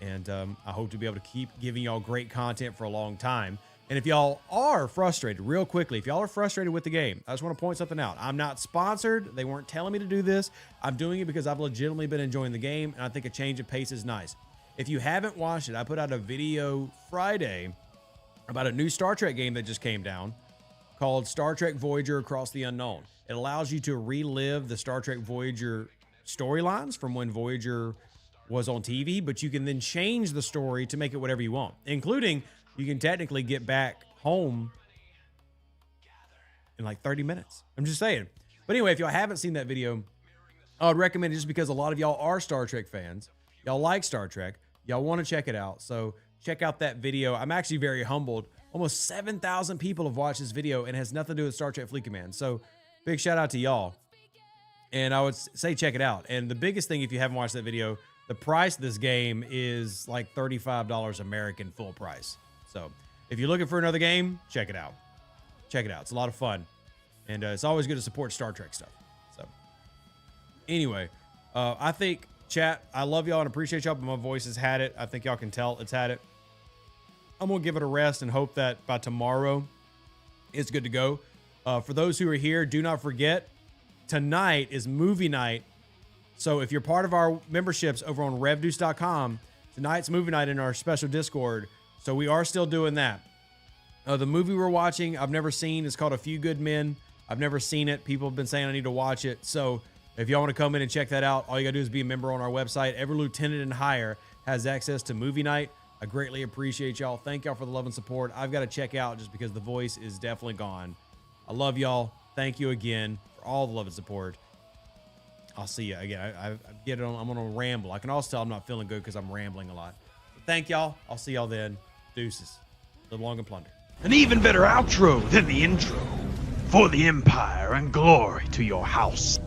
And I hope to be able to keep giving y'all great content for a long time. And if y'all are frustrated, real quickly, if y'all are frustrated with the game, I just want to point something out. I'm not sponsored. They weren't telling me to do this. I'm doing it because I've legitimately been enjoying the game, and I think a change of pace is nice. If you haven't watched it, I put out a video Friday about a new Star Trek game that just came down called Star Trek Voyager Across the Unknown. It allows you to relive the Star Trek Voyager storylines from when Voyager was on TV, but you can then change the story to make it whatever you want, including you can technically get back home in like 30 minutes. I'm just saying. But anyway, if y'all haven't seen that video, I would recommend it just because a lot of y'all are Star Trek fans. Y'all like Star Trek. Y'all want to check it out. So check out that video. I'm actually very humbled. Almost 7,000 people have watched this video and it has nothing to do with Star Trek Fleet Command. So big shout out to y'all. And I would say check it out. And the biggest thing, if you haven't watched that video, the price of this game is like $35 American full price. So if you're looking for another game, check it out. Check it out. It's a lot of fun. And it's always good to support Star Trek stuff. So anyway, I think, chat, I love y'all and appreciate y'all, but my voice has had it. I think y'all can tell it's had it. I'm going to give it a rest and hope that by tomorrow it's good to go. For those who are here, do not forget, tonight is movie night. So if you're part of our memberships over on revdeuce.com, tonight's movie night in our special Discord. So we are still doing that. The movie we're watching, I've never seen. It's called A Few Good Men. I've never seen it. People have been saying I need to watch it. So if y'all want to come in and check that out, all you got to do is be a member on our website. Every lieutenant and higher has access to movie night. I greatly appreciate y'all. Thank y'all for the love and support. I've got to check out just because the voice is definitely gone. I love y'all. Thank you again for all the love and support. I'll see you again. I get it on. I'm on a ramble. I can also tell I'm not feeling good because I'm rambling a lot. But thank y'all. I'll see y'all then. Deuces. Live long and plunder. An even better outro than the intro. For the Empire and glory to your house.